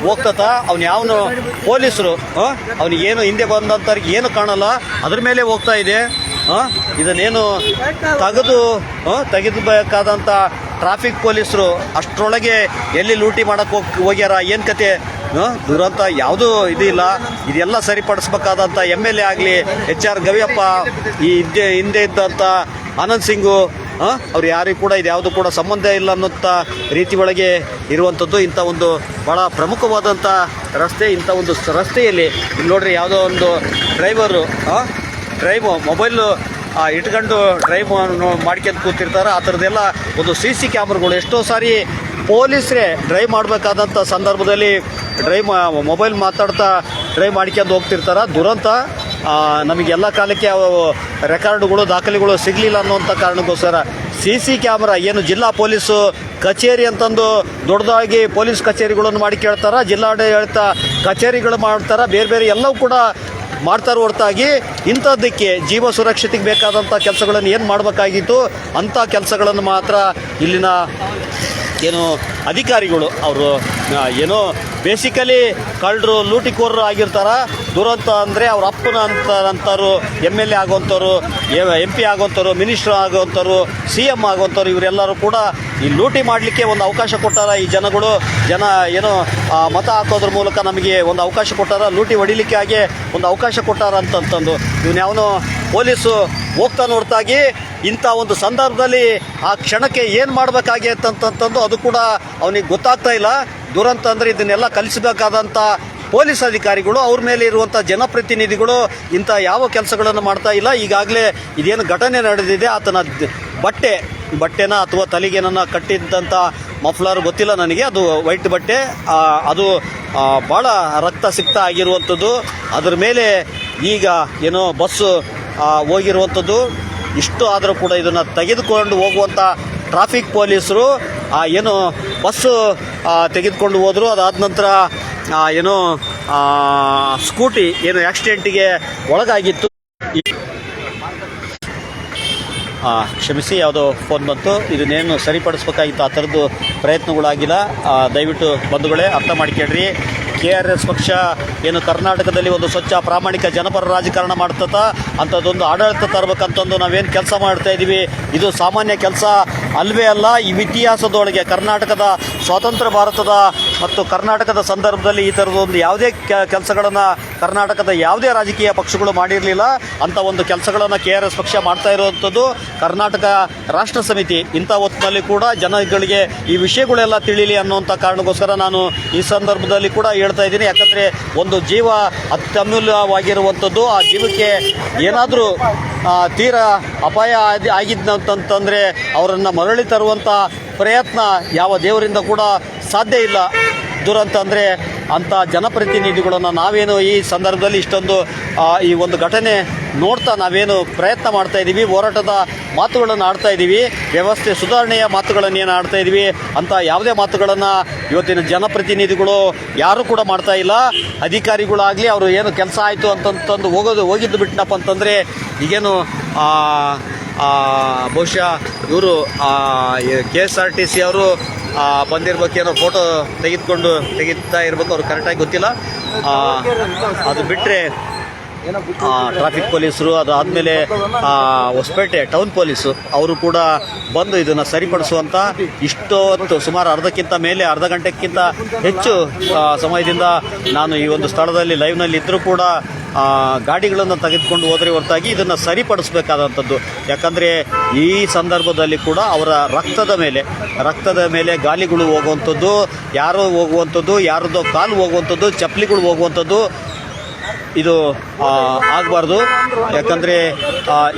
ಹೋಗ್ತತ ಅವ್ನು ಯಾವನು ಪೊಲೀಸರು ಅವನಿಗೇನು ಹಿಂದೆ ಬಂದಂಥವ್ರಿಗೆ ಏನು ಕಾಣಲ್ಲ, ಅದ್ರ ಮೇಲೆ ಹೋಗ್ತಾ ಇದೆ. ಇದನ್ನೇನು ತೆಗೆದುಬೇಕಾದಂಥ ಟ್ರಾಫಿಕ್ ಪೊಲೀಸರು ಅಷ್ಟರೊಳಗೆ ಎಲ್ಲಿ ಲೂಟಿ ಮಾಡೋಕ್ಕೆ ಹೋಗ್ಯಾರ, ಏನು ಕತೆ ದುರಂತ ಯಾವುದೂ ಇದಿಲ್ಲ. ಇದೆಲ್ಲ ಸರಿಪಡಿಸ್ಬೇಕಾದಂಥ MLA ಆಗಲಿ, HR ಗವಿಯಪ್ಪ, ಈ ಹಿಂದೆ ಇದ್ದಂಥ ಆನಂದ್ ಸಿಂಗು ಅವ್ರು ಯಾರಿಗೂ ಕೂಡ ಇದು ಯಾವುದು ಕೂಡ ಸಂಬಂಧ ಇಲ್ಲ ಅನ್ನೋಂಥ ರೀತಿ ಒಳಗೆ ಇರುವಂಥದ್ದು. ಇಂಥ ಒಂದು ಭಾಳ ಪ್ರಮುಖವಾದಂಥ ರಸ್ತೆ. ಇಂಥ ಒಂದು ರಸ್ತೆಯಲ್ಲಿ ಇಲ್ಲಿ ನೋಡ್ರಿ, ಯಾವುದೋ ಒಂದು ಡ್ರೈವರು ಮೊಬೈಲು ಇಟ್ಕೊಂಡು ಡ್ರೈವ್ ಮಾಡ್ಕೊಂಡು ಕೂತಿರ್ತಾರೆ. ಆ ಥರದ್ದೆಲ್ಲ ಒಂದು CC ಕ್ಯಾಮ್ರಾಗಳು ಎಷ್ಟೋ ಸಾರಿ ಪೊಲೀಸರೇ ಡ್ರೈವ್ ಮಾಡಬೇಕಾದಂಥ ಸಂದರ್ಭದಲ್ಲಿ ಮೊಬೈಲ್ ಮಾತಾಡ್ತಾ ಡ್ರೈವ್ ಮಾಡ್ಕೊಂಡು ಹೋಗ್ತಿರ್ತಾರೆ. ದುರಂತ ನಮಗೆಲ್ಲ ಕಾಲಕ್ಕೆ ಅವು ರೆಕಾರ್ಡುಗಳು ದಾಖಲೆಗಳು ಸಿಗಲಿಲ್ಲ ಅನ್ನೋಂಥ ಕಾರಣಕ್ಕೋಸ್ಕರ CC ಕ್ಯಾಮ್ರಾ ಏನು ಜಿಲ್ಲಾ ಪೊಲೀಸು ಕಚೇರಿ ಅಂತಂದು ದೊಡ್ಡದಾಗಿ ಪೊಲೀಸ್ ಕಚೇರಿಗಳನ್ನು ಮಾಡಿ ಕೇಳ್ತಾರೆ, ಜಿಲ್ಲಾಡಳಿತ ಕಚೇರಿಗಳು ಮಾಡ್ತಾರೆ, ಬೇರೆ ಬೇರೆ ಎಲ್ಲವೂ ಕೂಡ ಮಾಡ್ತಾರೆ ಹೊರತಾಗಿ ಇಂಥದ್ದಕ್ಕೆ ಜೀವ ಸುರಕ್ಷತೆಗೆ ಬೇಕಾದಂಥ ಕೆಲಸಗಳನ್ನು ಏನು ಮಾಡಬೇಕಾಗಿತ್ತು ಅಂಥ ಕೆಲಸಗಳನ್ನು ಮಾತ್ರ ಇಲ್ಲಿನ ಏನು ಅಧಿಕಾರಿಗಳು ಅವರು ಏನೋ ಬೇಸಿಕಲಿ ಕಳ್ಳರು ಲೂಟಿಕೋರರು ಆಗಿರ್ತಾರೆ. ದುರಂತ ಅಂದರೆ ಅವ್ರ ಅಪ್ಪನ ಅಂಥವ್ರು MLA ಆಗೋಂಥವ್ರು, MP ಆಗೋಂಥವ್ರು, ಮಿನಿಸ್ಟ್ರ್ ಆಗೋಂಥವ್ರು, CM ಆಗೋಂಥವ್ರು, ಇವರೆಲ್ಲರೂ ಕೂಡ ಈ ಲೂಟಿ ಮಾಡಲಿಕ್ಕೆ ಒಂದು ಅವಕಾಶ ಕೊಟ್ಟಾರ. ಈ ಜನ ಏನೋ ಮತ ಹಾಕೋದ್ರ ಮೂಲಕ ನಮಗೆ ಒಂದು ಅವಕಾಶ ಕೊಟ್ಟಾರ, ಲೂಟಿ ಹೊಡಿಲಿಕ್ಕೆ ಹಾಗೆ ಒಂದು ಅವಕಾಶ ಕೊಟ್ಟಾರ ಅಂತಂದು ಇವನು ಯಾವನೋ ಪೊಲೀಸು ಹೋಗ್ತಾ ನೋಡ್ತಾಗಿ ಇಂಥ ಒಂದು ಸಂದರ್ಭದಲ್ಲಿ ಆ ಕ್ಷಣಕ್ಕೆ ಏನು ಮಾಡಬೇಕಾಗಿತ್ತಂತಂದು ಅದು ಕೂಡ ಅವನಿಗೆ ಗೊತ್ತಾಗ್ತಾ ಇಲ್ಲ. ದುರಂತ ಅಂದರೆ ಇದನ್ನೆಲ್ಲ ಕಲಿಸಬೇಕಾದಂಥ ಪೊಲೀಸ್ ಅಧಿಕಾರಿಗಳು, ಅವ್ರ ಮೇಲೆ ಇರುವಂಥ ಜನಪ್ರತಿನಿಧಿಗಳು ಇಂಥ ಯಾವ ಕೆಲಸಗಳನ್ನು ಮಾಡ್ತಾ ಇಲ್ಲ. ಈಗಾಗಲೇ ಇದೇನು ಘಟನೆ ನಡೆದಿದೆ, ಆತನ ಬಟ್ಟೆನ ಅಥವಾ ತಲೆಗೇನನ್ನು ಕಟ್ಟಿದ್ದಂಥ ಮಫ್ಲರ್ ಗೊತ್ತಿಲ್ಲ ನನಗೆ, ಅದು ವೈಟ್ ಬಟ್ಟೆ, ಅದು ಭಾಳ ರಕ್ತ ಸಿಕ್ತ ಆಗಿರುವಂಥದ್ದು. ಅದರ ಮೇಲೆ ಈಗ ಏನೋ ಬಸ್ಸು ಹೋಗಿರುವಂಥದ್ದು. ಇಷ್ಟು ಆದರೂ ಕೂಡ ಇದನ್ನು ತೆಗೆದುಕೊಂಡು ಹೋಗುವಂಥ ಟ್ರಾಫಿಕ್ ಪೊಲೀಸರು ಏನು ಬಸ್ಸು ತೆಗೆದುಕೊಂಡು ಹೋದರು. ಅದಾದ ನಂತರ ಏನೋ ಸ್ಕೂಟಿ ಏನು ಆಕ್ಸಿಡೆಂಟಿಗೆ ಒಳಗಾಗಿತ್ತು. ಕ್ಷಮಿಸಿ, ಯಾವುದೋ ಫೋನ್ ಬಂತು. ಇದನ್ನೇನು ಸರಿಪಡಿಸ್ಬೇಕಾಗಿತ್ತು, ಆ ಥರದ್ದು ಪ್ರಯತ್ನಗಳಾಗಿಲ್ಲ. ದಯವಿಟ್ಟು ಬಂಧುಗಳೇ ಅರ್ಥ ಮಾಡಿಕೇಳ್ರಿ. KRS ಪಕ್ಷ ಏನು ಕರ್ನಾಟಕದಲ್ಲಿ ಒಂದು ಸ್ವಚ್ಛ ಪ್ರಾಮಾಣಿಕ ಜನಪರ ರಾಜಕಾರಣ ಮಾಡ್ತತ ಅಂಥದ್ದೊಂದು ಆಡಳಿತ ತರಬೇಕಂತಂದು ನಾವೇನು ಕೆಲಸ ಮಾಡ್ತಾ ಇದ್ದೀವಿ, ಇದು ಸಾಮಾನ್ಯ ಕೆಲಸ ಅಲ್ವೇ ಅಲ್ಲ. ಈ ಇತಿಹಾಸದೊಳಗೆ ಕರ್ನಾಟಕದ ಸ್ವಾತಂತ್ರ್ಯ ಭಾರತದ ಮತ್ತು ಕರ್ನಾಟಕದ ಸಂದರ್ಭದಲ್ಲಿ ಈ ಥರದೊಂದು ಯಾವುದೇ ಕೆಲಸಗಳನ್ನು ಕರ್ನಾಟಕದ ಯಾವುದೇ ರಾಜಕೀಯ ಪಕ್ಷಗಳು ಮಾಡಿರಲಿಲ್ಲ. ಅಂಥ ಒಂದು ಕೆಲಸಗಳನ್ನು KRS ಪಕ್ಷ ಮಾಡ್ತಾ ಇರುವಂಥದ್ದು. ಕರ್ನಾಟಕ ರಾಷ್ಟ್ರ ಸಮಿತಿ ಇಂಥ ಹೊತ್ತಿನಲ್ಲಿ ಕೂಡ ಜನಗಳಿಗೆ ಈ ವಿಷಯಗಳೆಲ್ಲ ತಿಳಿಯಲಿ ಅನ್ನುವಂಥ ಕಾರಣಕ್ಕೋಸ್ಕರ ನಾನು ಈ ಸಂದರ್ಭದಲ್ಲಿ ಕೂಡ ಹೇಳ್ತಾ ಇದ್ದೀನಿ. ಯಾಕಂದರೆ ಒಂದು ಜೀವ ಅತ್ಯಮೂಲ್ಯವಾಗಿರುವಂಥದ್ದು. ಆ ಜೀವಕ್ಕೆ ಏನಾದರೂ ತೀರಾ ಅಪಾಯ ಆಗಿದ್ದಂತಂದರೆ ಅವರನ್ನು ಮರಳಿ ತರುವಂಥ ಪ್ರಯತ್ನ ಯಾವ ದೇವರಿಂದ ಕೂಡ ಸಾಧ್ಯ ಇಲ್ಲ. ದುರಂತ ಅಂದರೆ ಅಂಥ ಜನಪ್ರತಿನಿಧಿಗಳನ್ನು ನಾವೇನು ಈ ಸಂದರ್ಭದಲ್ಲಿ ಇಷ್ಟೊಂದು ಈ ಒಂದು ಘಟನೆ ನೋಡ್ತಾ ನಾವೇನು ಪ್ರಯತ್ನ ಮಾಡ್ತಾ ಇದ್ದೀವಿ, ಹೋರಾಟದ ಮಾತುಗಳನ್ನು ಆಡ್ತಾ ಇದ್ದೀವಿ, ವ್ಯವಸ್ಥೆ ಸುಧಾರಣೆಯ ಮಾತುಗಳನ್ನು ಏನು ಆಡ್ತಾ ಇದ್ದೀವಿ, ಅಂಥ ಯಾವುದೇ ಮಾತುಗಳನ್ನು ಇವತ್ತಿನ ಜನಪ್ರತಿನಿಧಿಗಳು ಯಾರೂ ಕೂಡ ಮಾಡ್ತಾ ಇಲ್ಲ. ಅಧಿಕಾರಿಗಳಾಗಲಿ ಅವರು ಏನು ಕೆಲಸ ಆಯಿತು ಅಂತಂದು ಹೋಗಿದ್ದು ಬಿಟ್ಟನಪ್ಪ ಅಂತಂದರೆ ಈಗೇನು ಬಹುಶಃ ಇವರು KSRTC ಅವರು ಬಂದಿರ್ಬೇಕೇನೋ, ಫೋಟೋ ತೆಗಿತಾ ಇರ್ಬೇಕು, ಅವ್ರು ಕರೆಕ್ಟಾಗಿ ಗೊತ್ತಿಲ್ಲ. ಅದು ಬಿಟ್ಟರೆ ಟ್ರಾಫಿಕ್ ಪೊಲೀಸರು, ಅದಾದಮೇಲೆ ಹೊಸಪೇಟೆ ಟೌನ್ ಪೊಲೀಸು ಅವರು ಕೂಡ ಬಂದು ಇದನ್ನು ಸರಿಪಡಿಸುವಂಥ ಇಷ್ಟೊತ್ತು ಸುಮಾರು ಅರ್ಧ ಗಂಟೆಗಿಂತ ಹೆಚ್ಚು ಸಮಯದಿಂದ ನಾನು ಈ ಒಂದು ಸ್ಥಳದಲ್ಲಿ ಲೈವ್ನಲ್ಲಿ ಇದ್ದರೂ ಕೂಡ ಗಾಡಿಗಳನ್ನು ತೆಗೆದುಕೊಂಡು ಹೋದರೆ ಹೊರತಾಗಿ ಇದನ್ನು ಸರಿಪಡಿಸಬೇಕಾದಂಥದ್ದು. ಯಾಕಂದರೆ ಈ ಸಂದರ್ಭದಲ್ಲಿ ಕೂಡ ಅವರ ರಕ್ತದ ಮೇಲೆ ಗಾಲಿಗಳು ಹೋಗುವಂಥದ್ದು, ಯಾರೋ ಹೋಗುವಂಥದ್ದು, ಯಾರದೋ ಕಾಲು ಹೋಗುವಂಥದ್ದು, ಚಪ್ಪಲಿಗಳು ಹೋಗುವಂಥದ್ದು ಇದು ಆಗಬಾರ್ದು. ಯಾಕಂದರೆ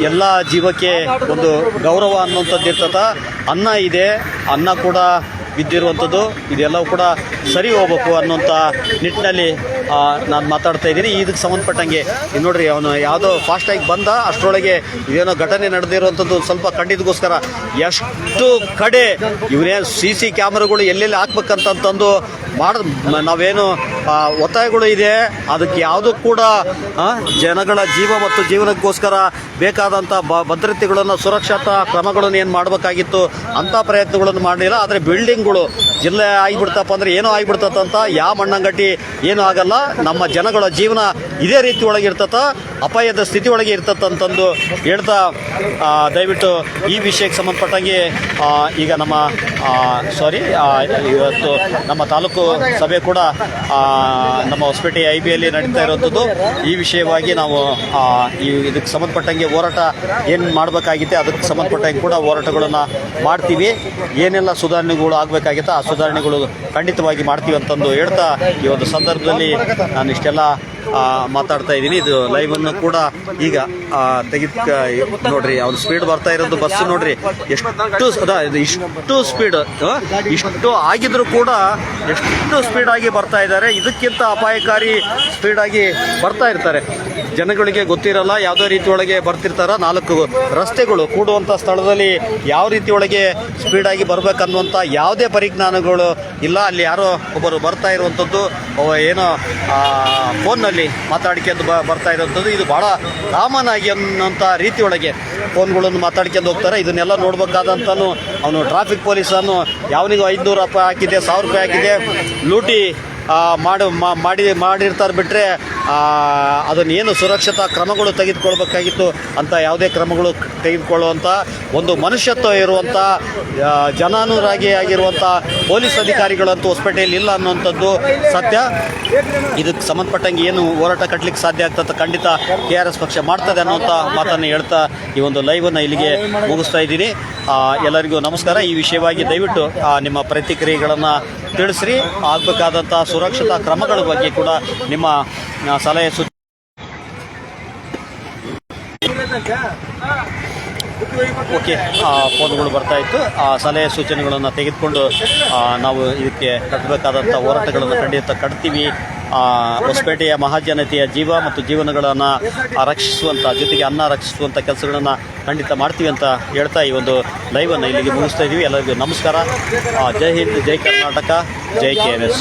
ಎಲ್ಲ ಜೀವಕ್ಕೆ ಒಂದು ಗೌರವ ಅನ್ನುವಂಥದ್ದು ಇರ್ತದೆ. ಅನ್ನ ಇದೆ, ಅನ್ನ ಕೂಡ ಬಿದ್ದಿರುವಂಥದ್ದು, ಇದೆಲ್ಲವೂ ಕೂಡ ಸರಿ ಹೋಗ್ಬೇಕು ಅನ್ನೋಂಥ ನಿಟ್ಟಿನಲ್ಲಿ ನಾನು ಮಾತಾಡ್ತಾ ಇದ್ದೀನಿ. ಇದಕ್ಕೆ ಸಂಬಂಧಪಟ್ಟಂಗೆ ಇದು ನೋಡ್ರಿ, ಅವನು ಯಾವುದೋ ಫಾಸ್ಟಾಗಿ ಬಂದ ಅಷ್ಟರೊಳಗೆ ಇದೇನೋ ಘಟನೆ ನಡೆದಿರುವಂಥದ್ದು ಸ್ವಲ್ಪ ಖಂಡಿತಗೋಸ್ಕರ ಎಷ್ಟು ಕಡೆ ಇವನೇನು CC ಕ್ಯಾಮ್ರಾಗಳು ಎಲ್ಲೆಲ್ಲಿ ಹಾಕ್ಬೇಕಂತಂದು ನಾವೇನು ಒತ್ತಾಯಗಳು ಇದೆ, ಅದಕ್ಕೆ ಯಾವುದೂ ಕೂಡ ಜನಗಳ ಜೀವ ಮತ್ತು ಜೀವನಕ್ಕೋಸ್ಕರ ಬೇಕಾದಂಥ ಭದ್ರತೆಗಳನ್ನು, ಸುರಕ್ಷತಾ ಕ್ರಮಗಳನ್ನು ಏನು ಮಾಡಬೇಕಾಗಿತ್ತು ಅಂಥ ಪ್ರಯತ್ನಗಳನ್ನು ಮಾಡಲಿಲ್ಲ. ಆದರೆ ಬಿಲ್ಡಿಂಗ್ಗಳು ಜಿಲ್ಲೆ ಆಗಿಬಿಡ್ತಪ್ಪ ಅಂದರೆ ಏನೋ ಆಗಿಬಿಡ್ತಂತ ಯಾವ ಮಣ್ಣಂಗಟ್ಟಿ ಏನೂ ಆಗಲ್ಲ. ನಮ್ಮ ಜನಗಳ ಜೀವನ ಇದೇ ರೀತಿ ಒಳಗೆ ಇರ್ತತ, ಅಪಾಯದ ಸ್ಥಿತಿ ಒಳಗೆ ಇರ್ತತಂತಂದು ಹೇಳ್ತಾ ದಯವಿಟ್ಟು ಈ ವಿಷಯಕ್ಕೆ ಸಂಬಂಧಪಟ್ಟಂಗೆ ಈಗ ಇವತ್ತು ನಮ್ಮ ತಾಲೂಕು ಸಭೆ ಕೂಡ ನಮ್ಮ ಹೊಸಪೇಟೆ IBಯಲ್ಲಿ ನಡೀತಾ ಇರುವಂಥದ್ದು. ಈ ವಿಷಯವಾಗಿ ನಾವು ಇದಕ್ಕೆ ಸಂಬಂಧಪಟ್ಟಂಗೆ ಹೋರಾಟ ಏನು ಮಾಡಬೇಕಾಗಿತ್ತೆ ಅದಕ್ಕೆ ಸಂಬಂಧಪಟ್ಟಂಗೆ ಕೂಡ ಹೋರಾಟಗಳನ್ನು ಮಾಡ್ತೀವಿ. ಏನೆಲ್ಲ ಸುಧಾರಣೆಗಳು ಆಗಬೇಕಾಗಿತ್ತು ಆ ಸುಧಾರಣೆಗಳು ಖಂಡಿತವಾಗಿ ಮಾಡ್ತೀವಿ ಅಂತಂದು ಹೇಳ್ತಾ ಈ ಒಂದು ಸಂದರ್ಭದಲ್ಲಿ ನಾನು ಇಷ್ಟೆಲ್ಲ ಮಾತಾಡ್ತಾ ಇದ್ದೀನಿ. ಇದು ಲೈವನ್ನು ಕೂಡ ಈಗ ನೋಡ್ರಿ, ಅವ್ನು ಸ್ಪೀಡ್ ಬರ್ತಾ ಇರೋದು ಬಸ್ಸು ನೋಡ್ರಿ, ಇಷ್ಟು ಸ್ಪೀಡ್, ಇಷ್ಟು ಆಗಿದ್ರು ಕೂಡ ಎಷ್ಟು ಸ್ಪೀಡಾಗಿ ಬರ್ತಾ ಇದ್ದಾರೆ. ಇದಕ್ಕಿಂತ ಅಪಾಯಕಾರಿ ಸ್ಪೀಡಾಗಿ ಬರ್ತಾ ಇರ್ತಾರೆ. ಜನಗಳಿಗೆ ಗೊತ್ತಿರಲ್ಲ, ಯಾವುದೇ ರೀತಿ ಒಳಗೆ ಬರ್ತಿರ್ತಾರ. 4 ರಸ್ತೆಗಳು ಕೂಡುವಂಥ ಸ್ಥಳದಲ್ಲಿ ಯಾವ ರೀತಿ ಒಳಗೆ ಸ್ಪೀಡಾಗಿ ಬರಬೇಕನ್ನುವಂಥ ಯಾವುದೇ ಪರಿಜ್ಞಾನಗಳು ಇಲ್ಲ. ಅಲ್ಲಿ ಯಾರೋ ಒಬ್ಬರು ಬರ್ತಾ ಇರುವಂಥದ್ದು ಏನೋ ಫೋನ್ನಲ್ಲಿ ಮಾತಾಡ್ಕೊಂಡು ಬರ್ತಾ ಇರುವಂಥದ್ದು, ಇದು ಭಾಳ ಕಾಮನ್ ಆಗಿ ಅನ್ನೋಂಥ ರೀತಿ ಒಳಗೆ ಫೋನ್ಗಳನ್ನು ಮಾತಾಡ್ಕೊಂಡು ಹೋಗ್ತಾರೆ. ಇದನ್ನೆಲ್ಲ ನೋಡ್ಬೇಕಾದಂತನೂ ಅವನು ಟ್ರಾಫಿಕ್ ಪೊಲೀಸನ್ನು ಯಾವನಿಗೂ 500 ರೂಪಾಯಿ ಹಾಕಿದೆ, 1000 ರೂಪಾಯಿ ಹಾಕಿದೆ, ಲೂಟಿ ಮಾಡಿರ್ತಾರೆ ಬಿಟ್ಟರೆ ಅದನ್ನು ಏನು ಸುರಕ್ಷತಾ ಕ್ರಮಗಳು ತೆಗೆದುಕೊಳ್ಬೇಕಾಗಿತ್ತು ಅಂತ ಯಾವುದೇ ಕ್ರಮಗಳು ತೆಗೆದುಕೊಳ್ಳುವಂಥ ಒಂದು ಮನುಷ್ಯತ್ವ ಇರುವಂಥ ಜನಾನುರಾಗಿ ಆಗಿರುವಂಥ ಪೊಲೀಸ್ ಅಧಿಕಾರಿಗಳಂತೂ ಹೊಸಪೇಟೆಯಲ್ಲಿ ಇಲ್ಲ ಅನ್ನುವಂಥದ್ದು ಸತ್ಯ. ಇದಕ್ಕೆ ಸಂಬಂಧಪಟ್ಟಂಗೆ ಏನು ಹೋರಾಟ ಕಟ್ಟಲಿಕ್ಕೆ ಸಾಧ್ಯ ಆಗ್ತದೆ ಖಂಡಿತ KRS ಪಕ್ಷ ಮಾಡ್ತದೆ ಅನ್ನೋಂಥ ಮಾತನ್ನು ಹೇಳ್ತಾ ಈ ಒಂದು ಲೈವನ್ನು ಇಲ್ಲಿಗೆ ಮುಗಿಸ್ತಾ ಇದ್ದೀನಿ. ಎಲ್ಲರಿಗೂ ನಮಸ್ಕಾರ. ಈ ವಿಷಯವಾಗಿ ದಯವಿಟ್ಟು ನಿಮ್ಮ ಪ್ರತಿಕ್ರಿಯೆಗಳನ್ನು ತಿಳಿಸ್ರಿ. ಆಗಬೇಕಾದಂಥ ಸುರಕ್ಷತಾ ಕ್ರಮಗಳ ಬಗ್ಗೆ ಕೂಡ ನಿಮ್ಮ ಸಲಹೆ ಓಕೆ ಫೋನ್ಗಳು ಬರ್ತಾಯಿತ್ತು. ಸಲಹೆ ಸೂಚನೆಗಳನ್ನು ತೆಗೆದುಕೊಂಡು ನಾವು ಇದಕ್ಕೆ ಕಟ್ಟಬೇಕಾದಂಥ ಹೋರಾಟಗಳನ್ನು ಖಂಡಿತ ಕಟ್ತೀವಿ. ಹೊಸಪೇಟೆಯ ಮಹಾಜನತೆಯ ಜೀವ ಮತ್ತು ಜೀವನಗಳನ್ನು ರಕ್ಷಿಸುವಂಥ ಜೊತೆಗೆ ಅನ್ನ ರಕ್ಷಿಸುವಂಥ ಕೆಲಸಗಳನ್ನು ಖಂಡಿತ ಮಾಡ್ತೀವಿ ಅಂತ ಹೇಳ್ತಾ ಈ ಒಂದು ಲೈವನ್ನು ಇಲ್ಲಿಗೆ ಮುಗಿಸ್ತಾ ಇದ್ದೀವಿ. ಎಲ್ಲರಿಗೂ ನಮಸ್ಕಾರ. ಜೈ ಹಿಂದ್, ಜೈ ಕರ್ನಾಟಕ, ಜೈ KRS.